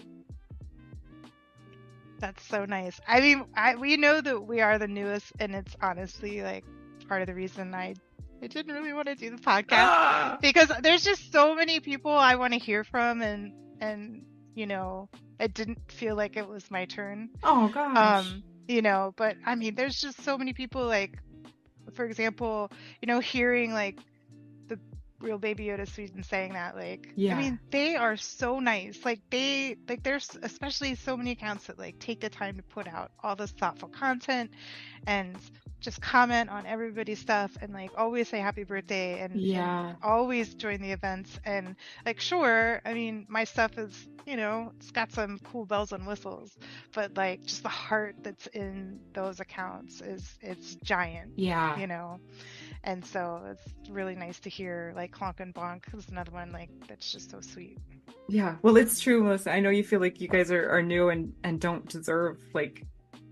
That's so nice. I mean, we know that we are the newest, and it's honestly like part of the reason I didn't really want to do the podcast because there's just so many people I want to hear from, and it didn't feel like it was my turn. Oh gosh. But I mean, there's just so many people, like, for example, hearing like the Real Baby Yoda Sweden saying that, like, I mean, they are so nice. Like there's especially so many accounts that like take the time to put out all this thoughtful content and just comment on everybody's stuff, and like always say happy birthday, and always join the events. And like, sure, I mean, my stuff is, it's got some cool bells and whistles, but like just the heart that's in those accounts it's giant. And so it's really nice to hear, like, Clonk and Bonk is another one, like, that's just so sweet. Yeah, well, it's true, Melissa. I know you feel like you guys are new and don't deserve like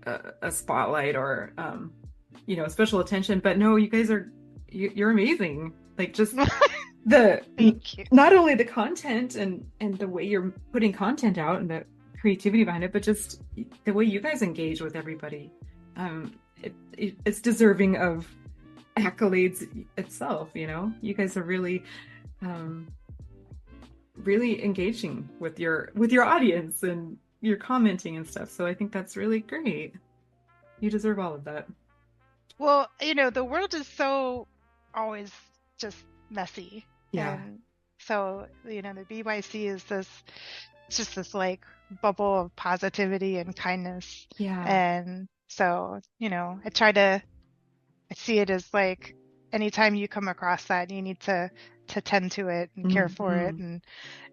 a spotlight or special attention, but no, you guys you're amazing. Like, just Thank you. Not only the content and the way you're putting content out and the creativity behind it, but just the way you guys engage with everybody. It's deserving of accolades itself. You guys are really really engaging with your audience, and you're commenting and stuff, so I think that's really great. You deserve all of that. Well, the world is so always just messy. And so, the BYC is this like bubble of positivity and kindness. And so, I see it as like, anytime you come across that, you need to tend to it and care for it,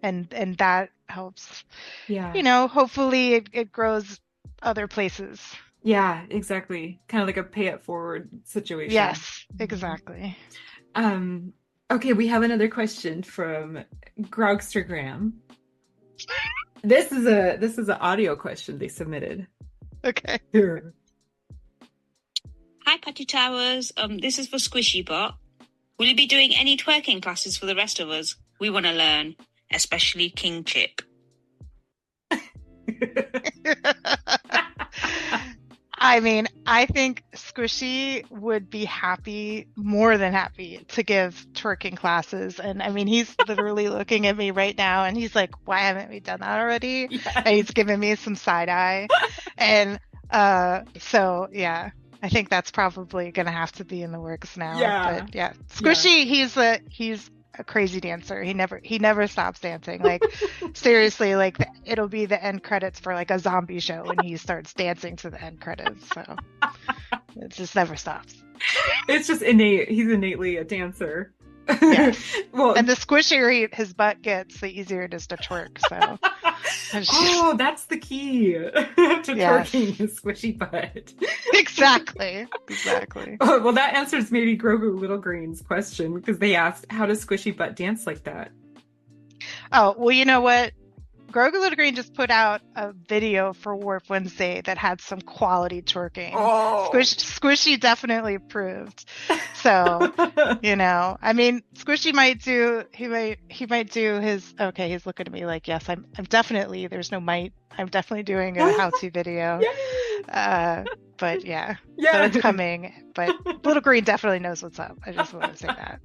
and that helps. Hopefully it grows other places. Yeah, exactly. Kind of like a pay it forward situation. Yes, exactly. Okay, we have another question from Grogstergram. This is an audio question they submitted. Okay. Here. Hi, Patty Towers. This is for Squishy Bot. Will you be doing any twerking classes for the rest of us? We want to learn, especially King Chip. I mean, I think Squishy would be more than happy to give twerking classes. And I mean, he's literally looking at me right now and he's like, why haven't we done that already? And he's giving me some side eye. And so, yeah, I think that's probably going to have to be in the works now. But yeah, Squishy, he's a crazy dancer. He never stops dancing. Like seriously, like it'll be the end credits for like a zombie show when he starts dancing to the end credits. So it just never stops. It's just innate. He's innately a dancer. Yes. Well, and the squishier his butt gets, the easier it is to twerk. So oh, that's the key to twerking his squishy butt. Exactly. Oh, well, that answers maybe Grogu Little Green's question, because they asked, how does squishy butt dance like that? Oh, well, you know what? Grogu Little Green just put out a video for Warp Wednesday that had some quality twerking. Oh. Squishy definitely approved. So, you know, I mean, Squishy might do, he might do his, okay, he's looking at me like, yes, I'm definitely, there's no might, I'm definitely doing a how-to video. But yeah, so it's coming. But Little Green definitely knows what's up. I just want to say that.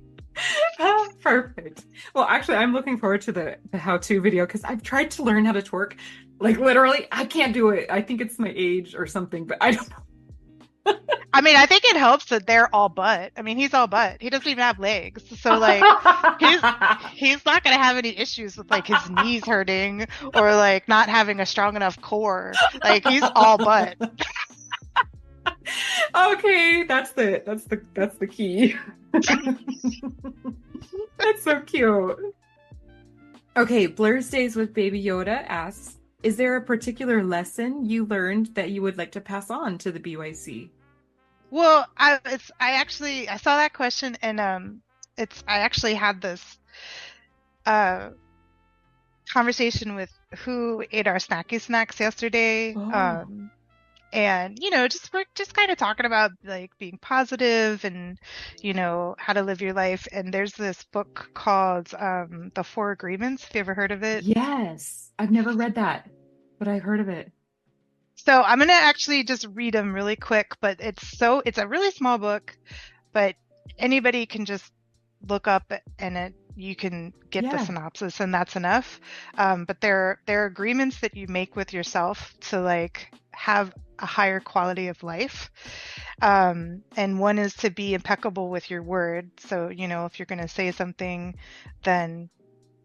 Perfect. Well, actually, I'm looking forward to the how-to video, because I've tried to learn how to twerk. Like, literally, I can't do it. I think it's my age or something, but I don't know. I mean, I think it helps that they're all butt. I mean, he's all butt. He doesn't even have legs. So, like, he's not going to have any issues with, like, his knees hurting or, like, not having a strong enough core. Like, he's all butt. Okay, that's the key. That's so cute. Okay, Blur's Days with Baby Yoda asks, is there a particular lesson you learned that you would like to pass on to the BYC? Well, I saw that question, and I actually had this conversation with who ate our snacky snacks yesterday. Oh. And, you know, we're just kind of talking about, like, being positive and, you know, how to live your life. And there's this book called The Four Agreements. Have you ever heard of it? Yes. I've never read that, but I've heard of it. So I'm going to actually just read them really quick, but it's a really small book, but anybody can just look up and you can get the synopsis, and that's enough. But there are agreements that you make with yourself to, like, have a higher quality of life. And one is to be impeccable with your word. So, you know, if you're going to say something, then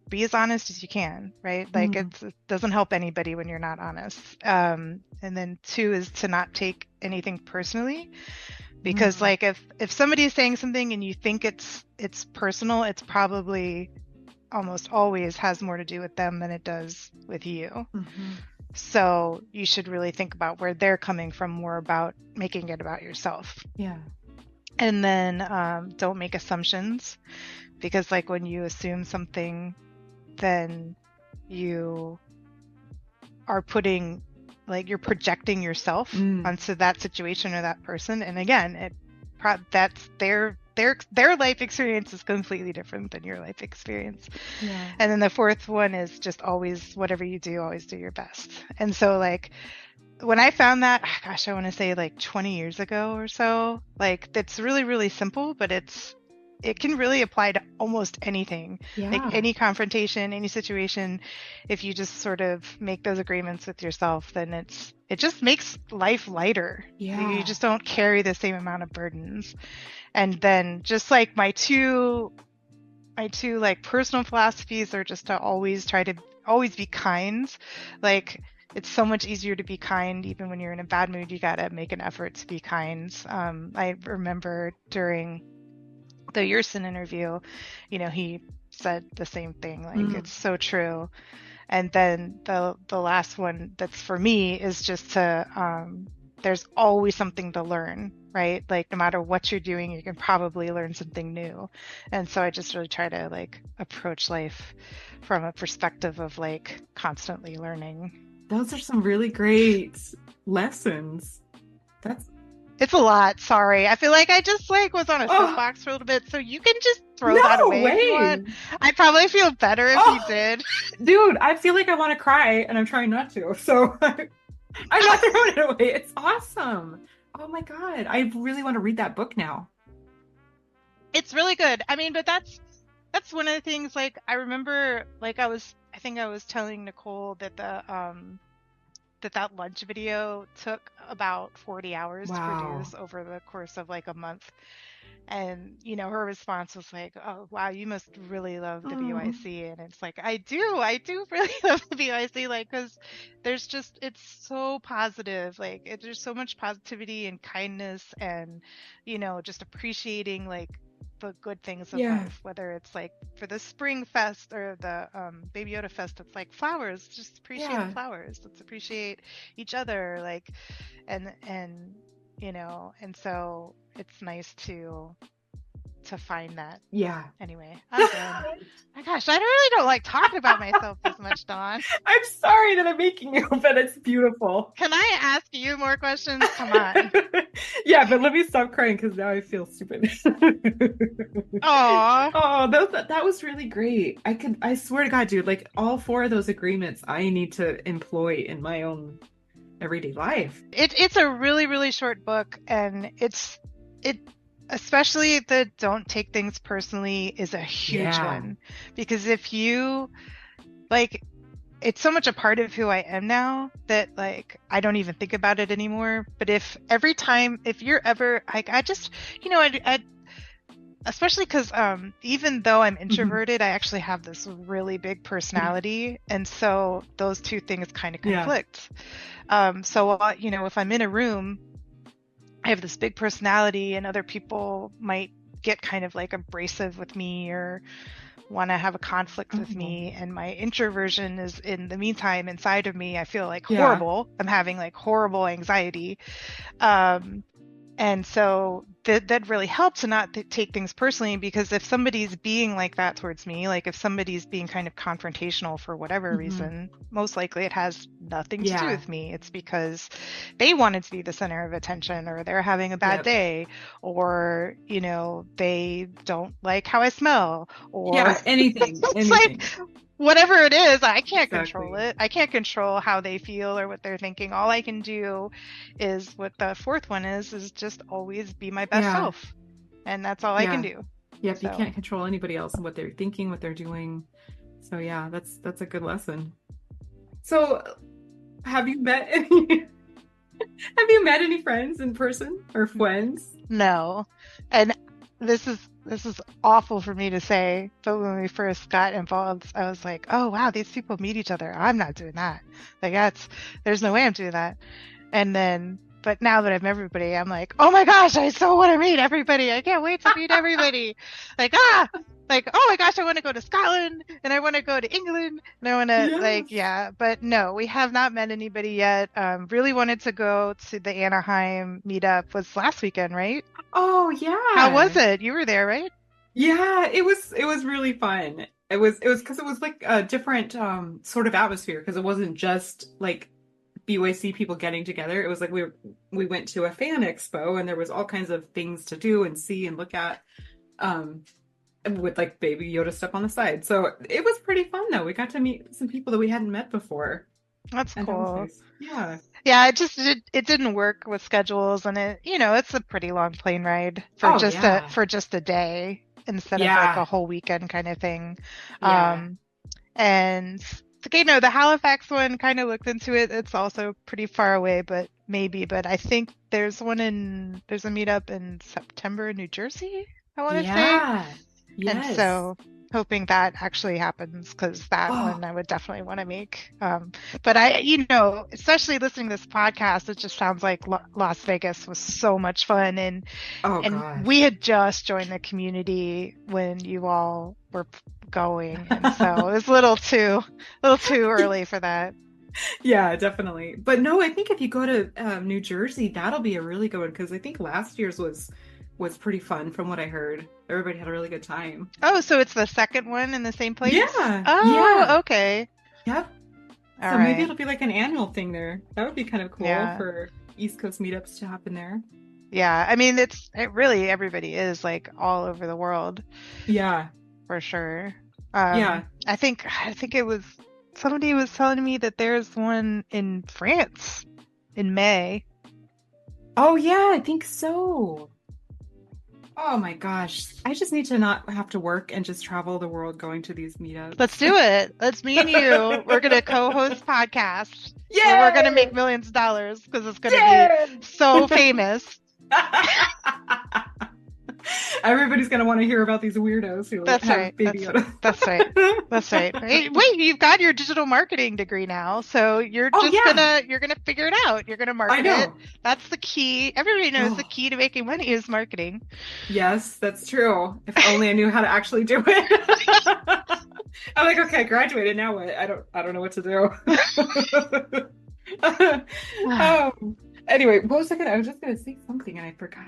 be as honest as you can, right? Like, it doesn't help anybody when you're not honest. And then 2 is to not take anything personally, because like if somebody is saying something and you think it's personal, it's probably almost always has more to do with them than it does with you. Mm-hmm. So you should really think about where they're coming from, more about making it about yourself. Yeah. And then don't make assumptions, because, like, when you assume something, then you are putting, like, you're projecting yourself onto that situation or that person. And again, that's their life experience is completely different than your life experience. Yeah. And then the 4th one is just always, whatever you do, always do your best. And so, like, when I found that, gosh, I want to say like 20 years ago or so, like, that's really, really simple, but it can really apply to almost anything. Yeah. Like, any confrontation, any situation. If you just sort of make those agreements with yourself, then it just makes life lighter. Yeah. You just don't carry the same amount of burdens. And then just like my two like personal philosophies are just to always be kind. Like, it's so much easier to be kind even when you're in a bad mood. You gotta make an effort to be kind. I remember during the Yersin interview, you know, he said the same thing. Like, it's so true. And then the last one that's for me is just to there's always something to learn, right? Like, no matter what you're doing, you can probably learn something new. And so I just really try to, like, approach life from a perspective of, like, constantly learning. Those are some really great lessons. It's a lot. Sorry. I feel like I just, like, was on a soapbox for a little bit, so you can just throw that away if you want. I'd probably feel better if you did. Dude, I feel like I want to cry, and I'm trying not to. So I'm not throwing it away. It's awesome. Oh my God. I really want to read that book now. It's really good. I mean, but that's one of the things, like, I remember, like, I think I was telling Nicole that that lunch video took about 40 hours to produce over the course of, like, a month. And, her response was like, oh, wow, you must really love the BYC. And it's like, I do really love the BYC, like, because it's so positive. Like, there's so much positivity and kindness and, just appreciating, like, the good things of life, whether it's like for the Spring Fest or the Baby Yoda Fest, it's like flowers, just appreciate the flowers. Let's appreciate each other, like, and so it's nice to find that. Yeah. Anyway, I'm done. My gosh, I really don't like talking about myself this much, Dawn. I'm sorry that I'm making you, but it's beautiful. Can I ask you more questions? Come on. Yeah, but let me stop crying because now I feel stupid. Aww. Oh, that was really great. I swear to God, dude, like all 4 of those agreements I need to employ in my own everyday life. It's a really, really short book, and it especially the don't take things personally is a huge one, because if you like, it's so much a part of who I am now that like I don't even think about it anymore. But if you're ever like, I just I especially because even though I'm introverted, I actually have this really big personality, and so those two things kind of conflict. So if I'm in a room, I have this big personality, and other people might get kind of like abrasive with me or want to have a conflict with me, and my introversion is in the meantime inside of me. I feel like horrible. I'm having like horrible anxiety. And so that really helped to not take things personally, because if somebody's being like that towards me, like if somebody's being kind of confrontational for whatever reason, most likely it has nothing to do with me. It's because they wanted to be the center of attention, or they're having a bad day, or, they don't like how I smell, or anything. Like, whatever it is, I can't control it. I can't control how they feel or what they're thinking. All I can do is what the 4th one is just always be my best self. And that's all I can do. Yep, so. You can't control anybody else and what they're thinking, what they're doing. So yeah, that's a good lesson. So have you met any friends in person or friends? No. And this is awful for me to say, but when we first got involved, I was like, oh wow, these people meet each other. I'm not doing that. Like, there's no way I'm doing that. And then, but now that I've met everybody, I'm like, oh my gosh, I so want to meet everybody. I can't wait to meet everybody. Like, oh my gosh, I want to go to Scotland, and I want to go to England, and I want to but no, we have not met anybody yet. Really wanted to go to the Anaheim meetup. Was last weekend, right? Oh yeah. How was it? You were there, right? Yeah, it was really fun. It was because it was like a different sort of atmosphere, because it wasn't just like BYC people getting together. It was like we went to a fan expo, and there was all kinds of things to do and see and look at, with like Baby Yoda stuff on the side. So it was pretty fun though. We got to meet some people that we hadn't met before. That's cool. That was nice. Yeah, it didn't work with schedules, and it's a pretty long plane ride for just a day instead of like a whole weekend kind of thing. And the Halifax one, kind of looked into it. It's also pretty far away, but I think there's a meetup in September in New Jersey, I want to say. Yes. And so hoping that actually happens, because that one I would definitely want to make. But especially listening to this podcast, it just sounds like Las Vegas was so much fun. And we had just joined the community when you all were going. And so it was a little too early for that. Yeah, definitely. But no, I think if you go to New Jersey, that'll be a really good one, because I think last year's was pretty fun from what I heard. Everybody had a really good time. Oh, so it's the second one in the same place? Yeah. Oh, yeah. Okay. Yep. All so right. Maybe it'll be like an annual thing there. That would be kind of cool for East Coast meetups to happen there. Yeah. I mean, it really, everybody is like all over the world. Yeah. For sure. I think it was, somebody was telling me that there's one in France in May. Oh yeah, I think so. Oh my gosh. I just need to not have to work and just travel the world going to these meetups. Let's do it. Let's me and you. We're going to co-host podcasts. Yeah. We're going to make millions of dollars, because it's going to be so famous. Everybody's gonna want to hear about these weirdos who That's have right. Baby Yoda. That's right. That's right. Wait, you've got your digital marketing degree now, so you're Oh, just yeah. you're gonna figure it out. You're gonna I market it. know. That's the key. Everybody knows the Oh, key to making money is marketing. yes, that's true. If only I knew how to actually do it. I'm like, okay, I graduated. Now what? I don't know what to do. Anyway, what was I was just gonna say something and I forgot.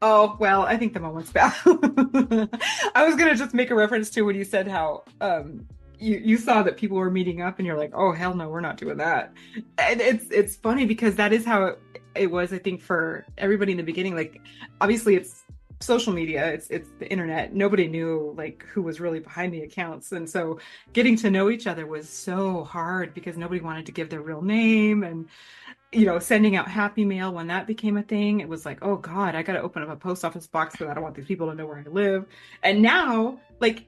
Oh, well, I think the moment's back. I was gonna just make a reference to when you said how you saw that people were meeting up and you're like, oh hell no, we're not doing that. And it's funny because that is how it was, I think, for everybody in the beginning. Like, obviously it's social media, it's the internet. Nobody knew like who was really behind the accounts. And so getting to know each other was so hard because nobody wanted to give their real name. And sending out happy mail, when that became a thing, it was like, oh God, I got to open up a post office box because I don't want these people to know where I live. And now, like,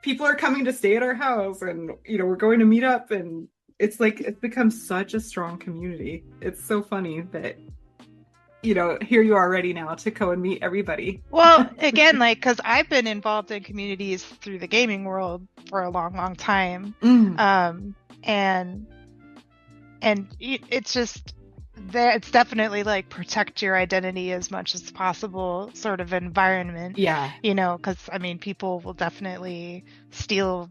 people are coming to stay at our house and, we're going to meet up, and it's like, it's become such a strong community. It's so funny that, here you are ready now to go and meet everybody. Well, again, like, because I've been involved in communities through the gaming world for a long, long time. And it's just there. It's definitely like protect your identity as much as possible sort of environment. Yeah. Because I mean, people will definitely steal.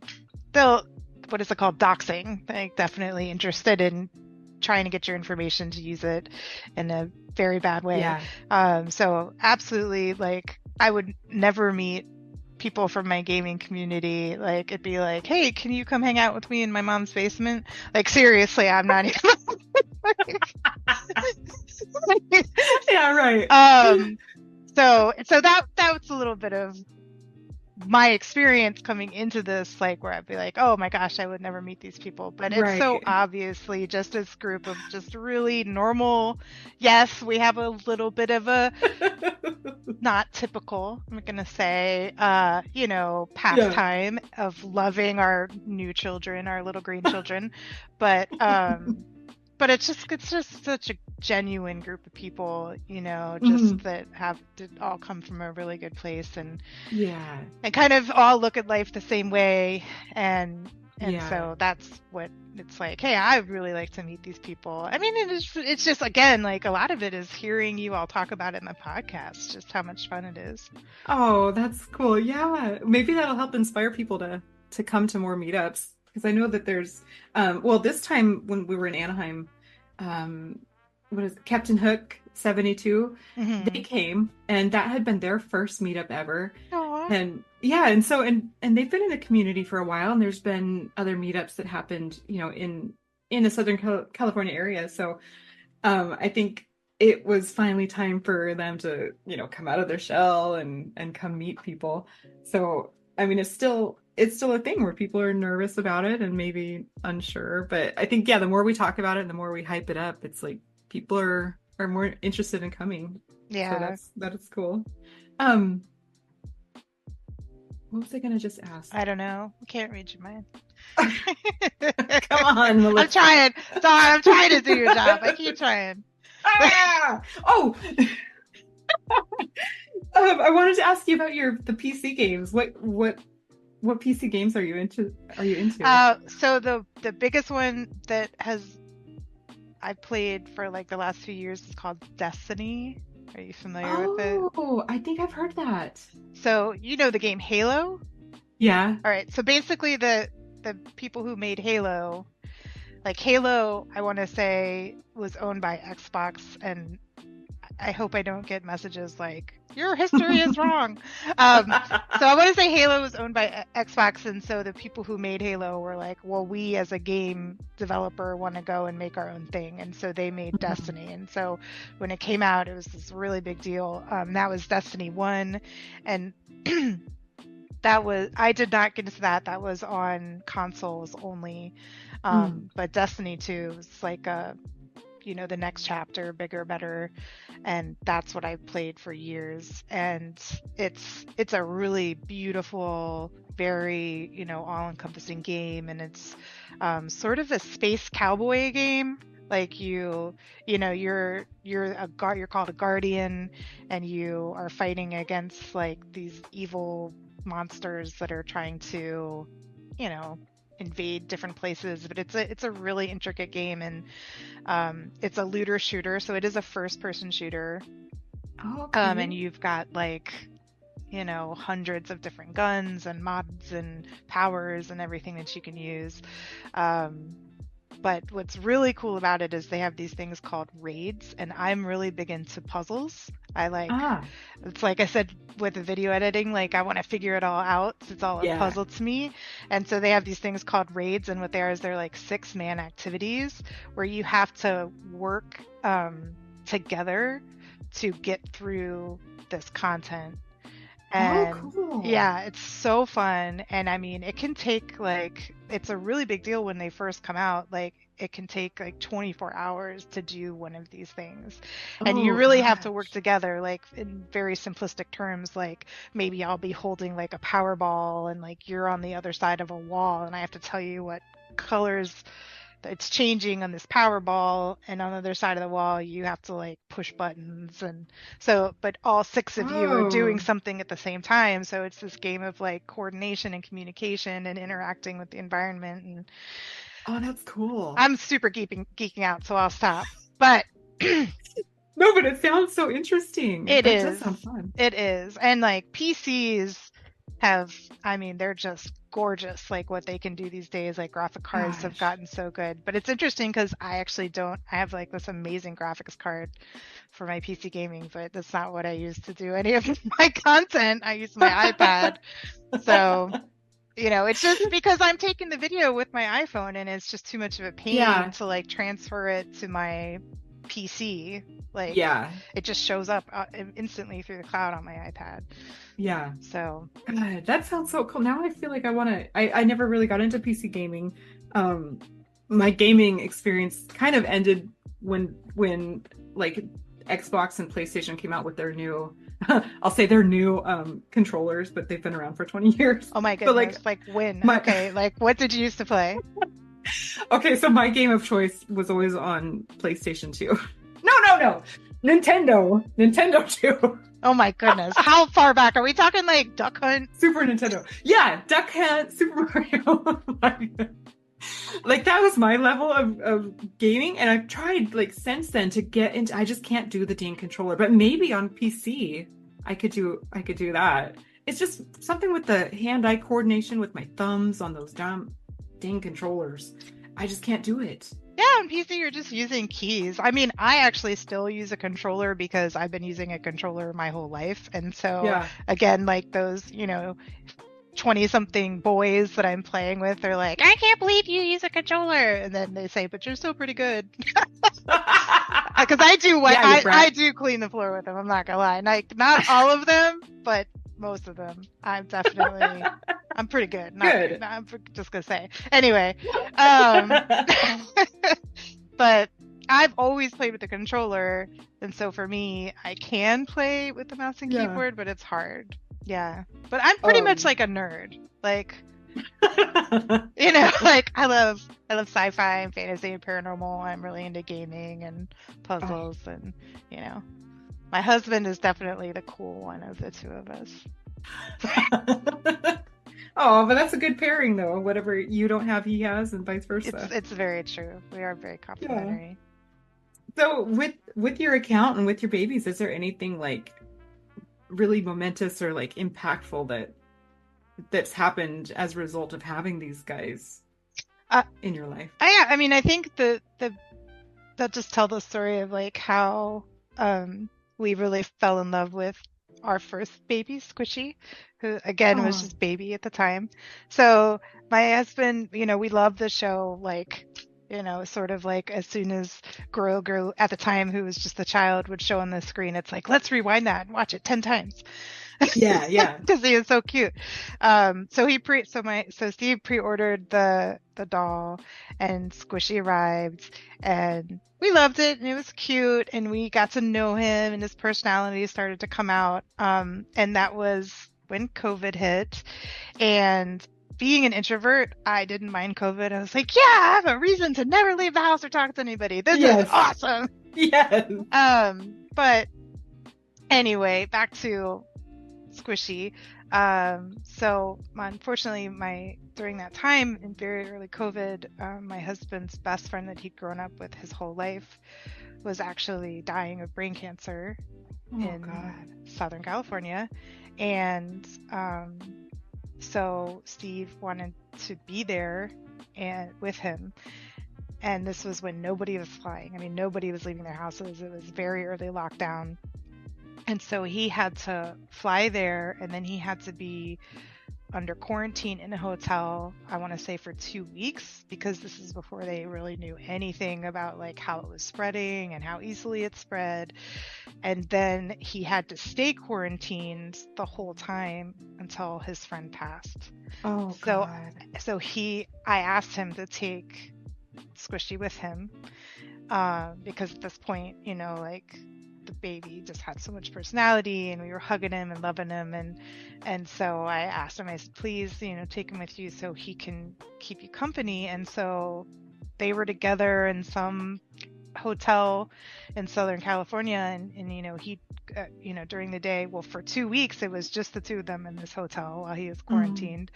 What is it called? Doxing. Like, definitely interested in trying to get your information to use it in a very bad way. Yeah. So absolutely, like, I would never meet people from my gaming community. Like, it'd be like, hey, can you come hang out with me in my mom's basement? Like, seriously, I'm not even Yeah, right. So that was a little bit of my experience coming into this, like, where I'd be like, oh my gosh, I would never meet these people. But it's so obviously just this group of just really normal. Yes, we have a little bit of a not typical, I'm gonna say, pastime of loving our new children, our little green children. But it's just such a genuine group of people, that have to all come from a really good place and kind of all look at life the same way. And so that's what it's like. Hey, I would really like to meet these people. I mean, it's just, again, like, a lot of it is hearing you all talk about it in the podcast, just how much fun it is. Oh, that's cool. Yeah, maybe that'll help inspire people to come to more meetups. Because I know that there's, this time when we were in Anaheim, what is it? Captain Hook 72, they came, and that had been their first meetup ever. Aww. And yeah, and so and they've been in the community for a while, and there's been other meetups that happened, in the Southern California area. So I think it was finally time for them to, come out of their shell and come meet people. So I mean, it's still a thing where people are nervous about it and maybe unsure. But I think, the more we talk about it and the more we hype it up, it's like people are more interested in coming. Yeah. So that is cool. What was I gonna just ask? I don't know. I can't read your mind. Come on, Melissa. I'm trying to do your job. I keep trying. Oh. I wanted to ask you about the PC games. What PC games are you into? So the biggest one that I've played for like the last few years is called Destiny. Are you familiar with it? Oh, I think I've heard that. So the game Halo? Yeah. All right. So basically the people who made Halo, like Halo, I want to say was owned by Xbox, and I hope I don't get messages like, your history is wrong. So I want to say Halo was owned by Xbox, and so the people who made Halo were like, well, we as a game developer want to go and make our own thing, and so they made Destiny. And so when it came out, it was this really big deal. That was Destiny 1, and I did not get into that. That was on consoles only. But Destiny 2 was like the next chapter, bigger, better, and that's what I played for years. And it's a really beautiful, very all-encompassing game, and it's sort of a space cowboy game Like you're you're called a guardian, and you are fighting against like these evil monsters that are trying to, you know, invade different places. But it's a really intricate game, and it's a looter shooter, so it is a first person shooter. Oh, okay. And you've got like, you know, hundreds of different guns and mods and powers and everything that you can use. But what's really cool about it is they have these things called raids, and I'm really big into puzzles. It's like I said with the video editing, like I want to figure it all out. It's all a puzzle to me. And so they have these things called raids, and what they are is they're like 6-man activities where you have to work together to get through this content. And cool. Yeah, it's so fun. And I mean, it can take like, it's a really big deal when they first come out. Like it can take like 24 hours to do one of these things. And you really have to work together, like in very simplistic terms, like maybe I'll be holding like a power ball and like you're on the other side of a wall and I have to tell you what colors it's changing on this power ball, and on the other side of the wall you have to like push buttons, and so but all 6 of you are doing something at the same time, so it's this game of like coordination and communication and interacting with the environment. And that's cool. I'm super geeking out, so I'll stop. But no, but it sounds so interesting. It does sound fun. It is. And like PCs have, I mean, they're just gorgeous, like what they can do these days. Like graphic cards have gotten so good. But it's interesting because I have like this amazing graphics card for my PC gaming, but that's not what I use to do any of my content. I use my iPad. So, you know, it's just because I'm taking the video with my iPhone and it's just too much of a pain to like transfer it to my PC. Like, it just shows up instantly through the cloud on my iPad. Yeah. So God, that sounds so cool. Now I feel like I never really got into PC gaming. My gaming experience kind of ended when like Xbox and PlayStation came out with their new I'll say they're new controllers, but they've been around for 20 years. Oh my goodness. Like when? Okay, like what did you used to play? Okay, so my game of choice was always on PlayStation 2. No. Nintendo 2. Oh my goodness. How far back? Are we talking like Duck Hunt? Super Nintendo. Yeah, Duck Hunt, Super Mario. Like that was my level of gaming, and I've tried like since then to get into, I just can't do the dang controller, but maybe on PC I could do that. It's just something with the hand-eye coordination with my thumbs on those dang controllers. I just can't do it. Yeah, on PC you're just using keys. I mean, I actually still use a controller because I've been using a controller my whole life. And so again, like those, you know, 20-something boys that I'm playing with, they're like, I can't believe you use a controller. And then they say, but you're still pretty good. Because I do clean the floor with them. I'm not gonna lie. Like, not all of them, but most of them. I'm pretty good. Good. I'm just gonna say. Anyway, but I've always played with the controller, and so for me, I can play with the mouse and keyboard, but it's hard. Yeah, but I'm pretty much like a nerd. Like, you know, like I love sci-fi and fantasy and paranormal. I'm really into gaming and puzzles, and you know, my husband is definitely the cool one of the two of us. Oh, but that's a good pairing, though. Whatever you don't have, he has, and vice versa. It's very true. We are very complementary. Yeah. So, with your account and with your babies, is there anything like really momentous or like impactful that's happened as a result of having these guys in your life? I mean, I think they'll just tell the story of like how we really fell in love with our first baby, Squishy, who again was just baby at the time. So my husband, you know, we loved the show, like, you know, sort of like as soon as Grogu at the time, who was just a child, would show on the screen, it's like, let's rewind that and watch it 10 times. Yeah. Because he is so cute. So Steve pre-ordered the doll, and Squishy arrived, and we loved it, and it was cute, and we got to know him, and his personality started to come out. And that was when COVID hit, and being an introvert, I didn't mind COVID. I was like, yeah, I have a reason to never leave the house or talk to anybody. This is awesome. Yes. But anyway, back to Squishy. So unfortunately, during that time in very early COVID, my husband's best friend that he'd grown up with his whole life was actually dying of brain cancer in Southern California. And so Steve wanted to be there and with him. And this was when nobody was flying. I mean, nobody was leaving their houses. It was very early lockdown. And so he had to fly there, and then he had to be under quarantine in a hotel, I want to say for 2 weeks, because this is before they really knew anything about like how it was spreading and how easily it spread. And then he had to stay quarantined the whole time until his friend passed. Oh, God. So I asked him to take Squishy with him, because at this point, you know, like the baby just had so much personality, and we were hugging him and loving him, and so I asked him, I said, please, you know, take him with you so he can keep you company. And so they were together in some hotel in Southern California, and you know, he you know, during the day, well, for 2 weeks it was just the two of them in this hotel while he was quarantined.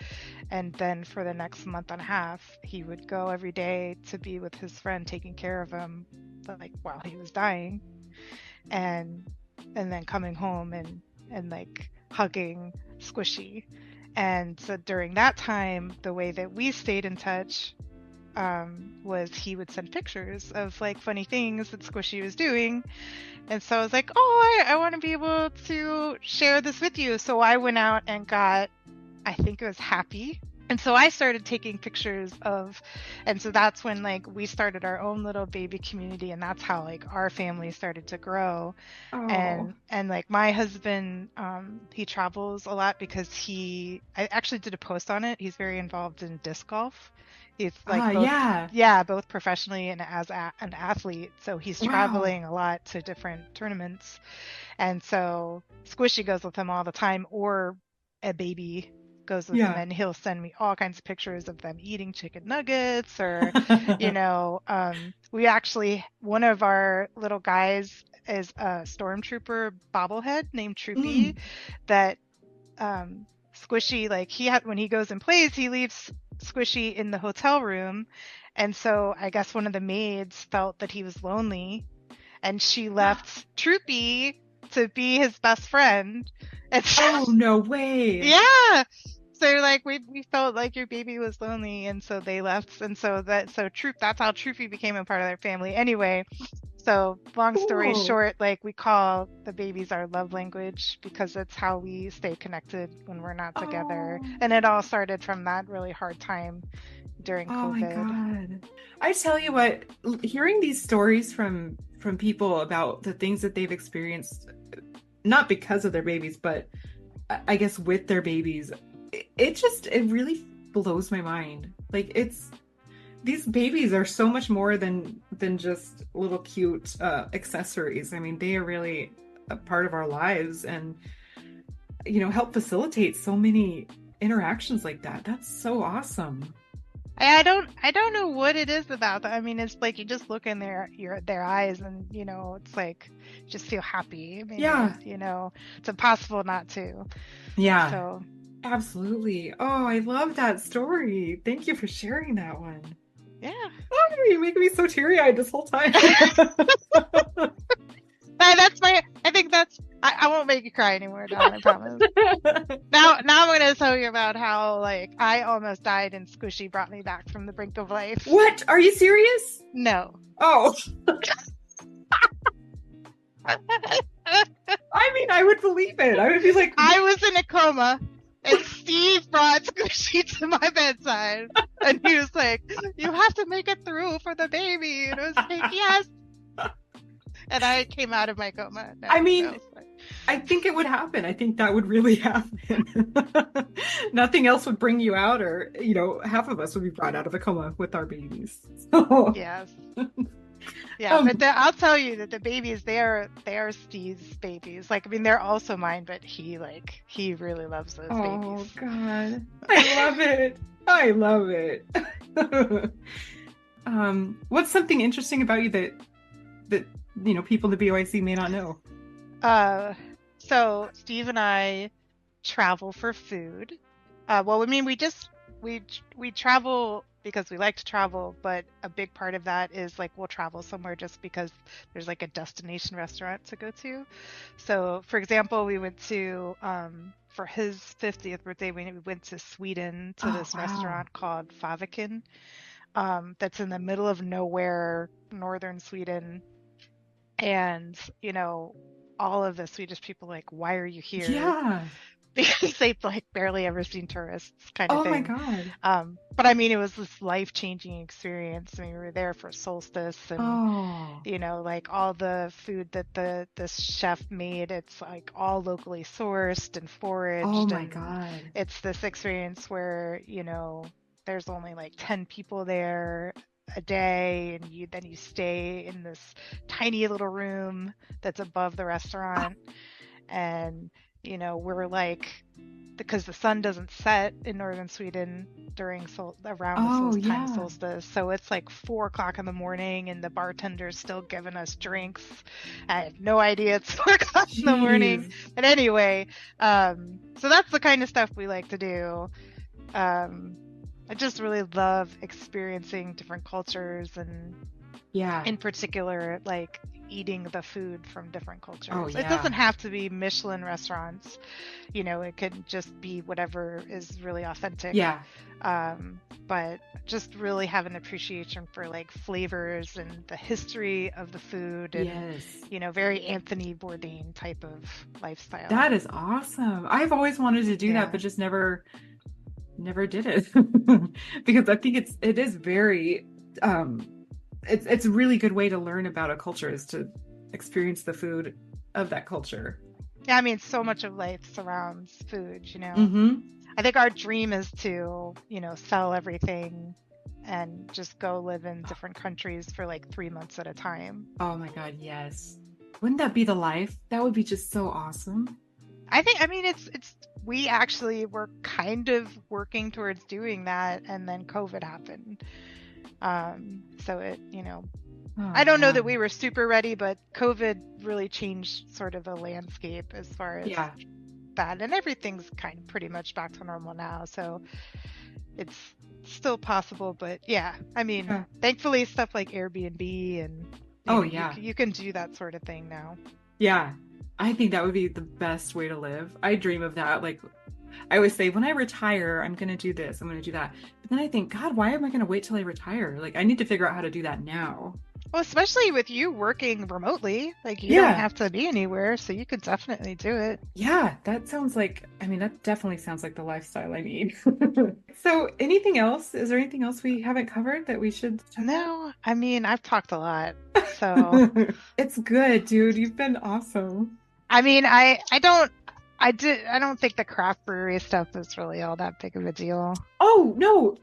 And then for the next month and a half, he would go every day to be with his friend taking care of him, like while he was dying, and then coming home and like hugging Squishy. And so during that time, the way that we stayed in touch was he would send pictures of like funny things that Squishy was doing. And so I was like, oh, I want to be able to share this with you. So I went out and got, I think it was Happy. And so I started taking pictures and so that's when like we started our own little baby community, and that's how like our family started to grow. And like my husband, he travels a lot because I actually did a post on it. He's very involved in disc golf. He's like both professionally and as an athlete. So he's traveling a lot to different tournaments. And so Squishy goes with him all the time, or a baby goes with him, and he'll send me all kinds of pictures of them eating chicken nuggets, or you know, we actually, one of our little guys is a stormtrooper bobblehead named Troopy that Squishy, like when he goes and plays, he leaves Squishy in the hotel room, and so I guess one of the maids felt that he was lonely, and she left Troopy to be his best friend. And so, oh, no way. Yeah. So like we felt like your baby was lonely, and so they left, and that's how Troopy became a part of their family. Anyway, so long story short, like we call the babies our love language because it's how we stay connected when we're not together. And it all started from that really hard time during COVID. Oh my God. I tell you what, hearing these stories from people about the things that they've experienced, not because of their babies, but I guess with their babies, it really blows my mind. Like these babies are so much more than just little cute accessories. I mean, they are really a part of our lives, and you know, help facilitate so many interactions like that. That's so awesome. I don't know what it is about that. I mean, it's like you just look in their eyes, and you know, it's like just feel happy. I mean, you know, it's impossible not to. Yeah. So absolutely. Oh, I love that story. Thank you for sharing that one. Yeah. Oh, you're making me so teary-eyed this whole time. I won't make you cry anymore, Dawn, I promise. Now I'm going to tell you about how, like, I almost died and Squishy brought me back from the brink of life. What? Are you serious? No. Oh. I mean, I would believe it. I would be like... I was in a coma, and Steve brought Squishy to my bedside. And he was like, you have to make it through for the baby. And I was like, yes. And I came out of my coma. No, I mean, I think it would happen. I think that would really happen. Nothing else would bring you out, or, you know, half of us would be brought out of a coma with our babies. So. Yes. Yeah, but I'll tell you that the babies, they are Steve's babies. Like, I mean, they're also mine, but he really loves those babies. Oh God, I love it. I love it. What's something interesting about you that people in the BYC may not know? So Steve and I travel for food. Well, I mean, we travel because we like to travel, but a big part of that is like we'll travel somewhere just because there's like a destination restaurant to go to. So, for example, we went to for his 50th birthday, we went to Sweden to this restaurant called Fäviken, that's in the middle of nowhere, northern Sweden. And, all of the Swedish people like, why are you here? Yeah. Because they've like barely ever seen tourists kind of thing. Oh my God. But I mean, it was this life-changing experience. I mean, we were there for solstice and, like all the food that the chef made, it's like all locally sourced and foraged. Oh my God. It's this experience where, there's only like 10 people there a day, and then you stay in this tiny little room that's above the restaurant. And we're like, because the sun doesn't set in northern Sweden during around the solstice, so it's like 4:00 in the morning, and the bartender's still giving us drinks. I have no idea it's 4:00 in the morning. But anyway, so that's the kind of stuff we like to do. I just really love experiencing different cultures, and in particular, like eating the food from different cultures. It doesn't have to be Michelin restaurants, it could just be whatever is really authentic. But just really have an appreciation for like flavors and the history of the food, and very Anthony Bourdain type of lifestyle. That is awesome. I've always wanted to do that, but just never did it. Because I think it is very it's a really good way to learn about a culture, is to experience the food of that culture. Yeah, I mean, so much of life surrounds food, Mm-hmm. I think our dream is to, sell everything and just go live in different countries for like 3 months at a time. Oh my God, yes. Wouldn't that be the life? That would be just so awesome. We actually were kind of working towards doing that, and then COVID happened. So it, I don't know that we were super ready, but COVID really changed sort of the landscape as far as that, and everything's kind of pretty much back to normal now. So it's still possible, but thankfully stuff like Airbnb and you can do that sort of thing now. Yeah. I think that would be the best way to live. I dream of that. Like, I always say, when I retire, I'm going to do this, I'm going to do that. But then I think, God, why am I going to wait till I retire? Like, I need to figure out how to do that now. Well, especially with you working remotely, like you don't have to be anywhere, so you could definitely do it. Yeah, that definitely sounds like the lifestyle I need. So anything else? Is there anything else we haven't covered that we should? No, I mean, I've talked a lot, so. It's good, dude. You've been awesome. I mean, I don't think the craft brewery stuff is really all that big of a deal. Oh, no.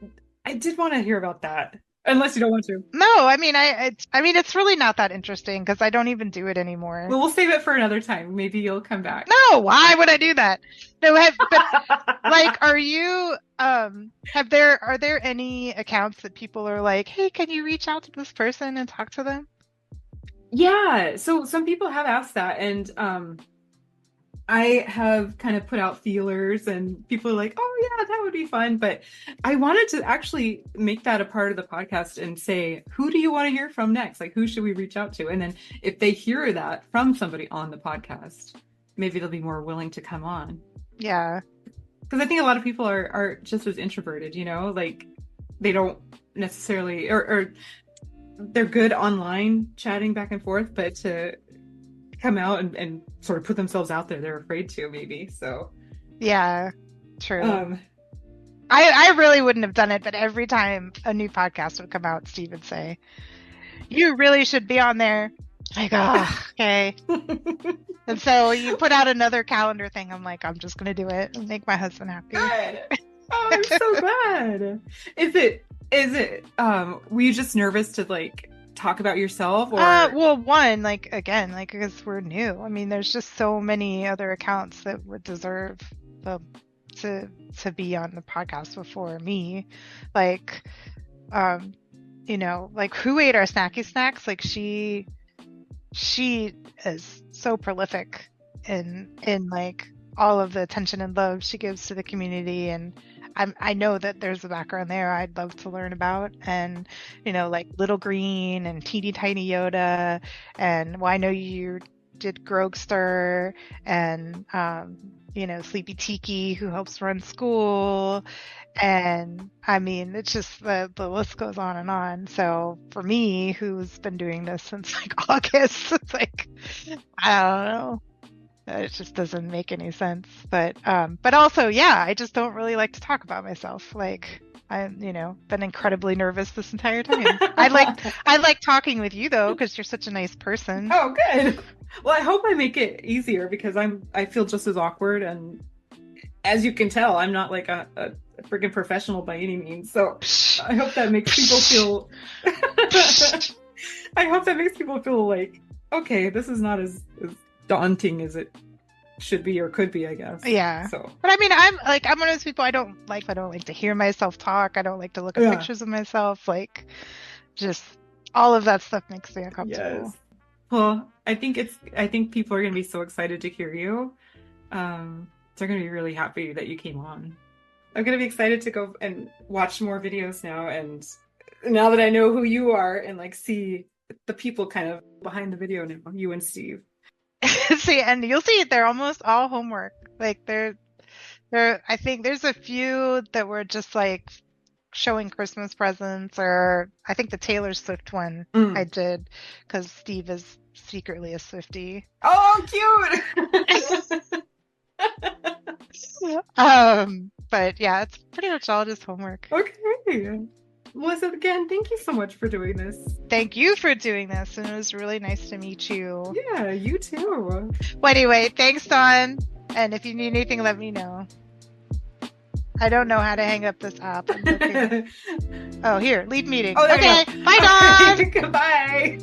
I did want to hear about that. Unless you don't want to. No, I mean, it's really not that interesting because I don't even do it anymore. Well, we'll save it for another time. Maybe you'll come back. No, why would I do that? No, are you, are there any accounts that people are like, hey, can you reach out to this person and talk to them? Yeah. So some people have asked that, and I have kind of put out feelers, and people are like, oh yeah, that would be fun. But I wanted to actually make that a part of the podcast and say, who do you want to hear from next? Like, who should we reach out to? And then if they hear that from somebody on the podcast, maybe they'll be more willing to come on. Yeah. Because I think a lot of people are just as introverted, like they don't necessarily, or they're good online chatting back and forth, but to come out and sort of put themselves out there, they're afraid to, maybe. So yeah, true. I really wouldn't have done it, but every time a new podcast would come out, Steve would say, you really should be on there. Like, oh, okay. And so you put out another calendar thing. I'm like, I'm just gonna do it and make my husband happy. Good. Oh, I'm so glad. Is it were you just nervous to like talk about yourself? Or well, one, like, again, like, because we're new. I mean, there's just so many other accounts that would deserve to be on the podcast before me. Like, you know, like, who ate our snacky snacks? Like, she is so prolific in like all of the attention and love she gives to the community, and I know that there's a background there I'd love to learn about. And, you know, like Little Green and Teeny Tiny Yoda, and well, I know you did Grogster, and you know, Sleepy Tiki, who helps run school, and I mean, it's just the list goes on and on. So for me, who's been doing this since like August, it's like, I don't know. It just doesn't make any sense. But also, yeah, I just don't really like to talk about myself. Like, I'm, you know, been incredibly nervous this entire time. I like talking with you though, because you're such a nice person. Oh, good. Well, I hope I make it easier, because I feel just as awkward, and as you can tell, I'm not like a freaking professional by any means. So I hope that makes people feel. I hope that makes people feel like, okay, this is not as daunting as it should be or could be, I guess. Yeah. So, but I mean, I'm one of those people, I don't like to hear myself talk. I don't like to look at pictures of myself. Like, just all of that stuff makes me uncomfortable. Yes. Well, I think people are going to be so excited to hear you. They're going to be really happy that you came on. I'm going to be excited to go and watch more videos now. And now that I know who you are, and like see the people kind of behind the video now, you and Steve. See, and you'll see they're almost all homework. Like they're I think there's a few that were just like showing Christmas presents, or I think the Taylor Swift one I did because Steve is secretly a Swiftie. Oh, cute. But yeah, it's pretty much all just homework. Okay. Melissa, again, thank you so much for doing this. Thank you for doing this, and it was really nice to meet you. Yeah, you too. Well, anyway, thanks, Dawn. And if you need anything, let me know. I don't know how to hang up this app. Oh, here, leave meeting. Oh, okay, bye, Dawn. Goodbye.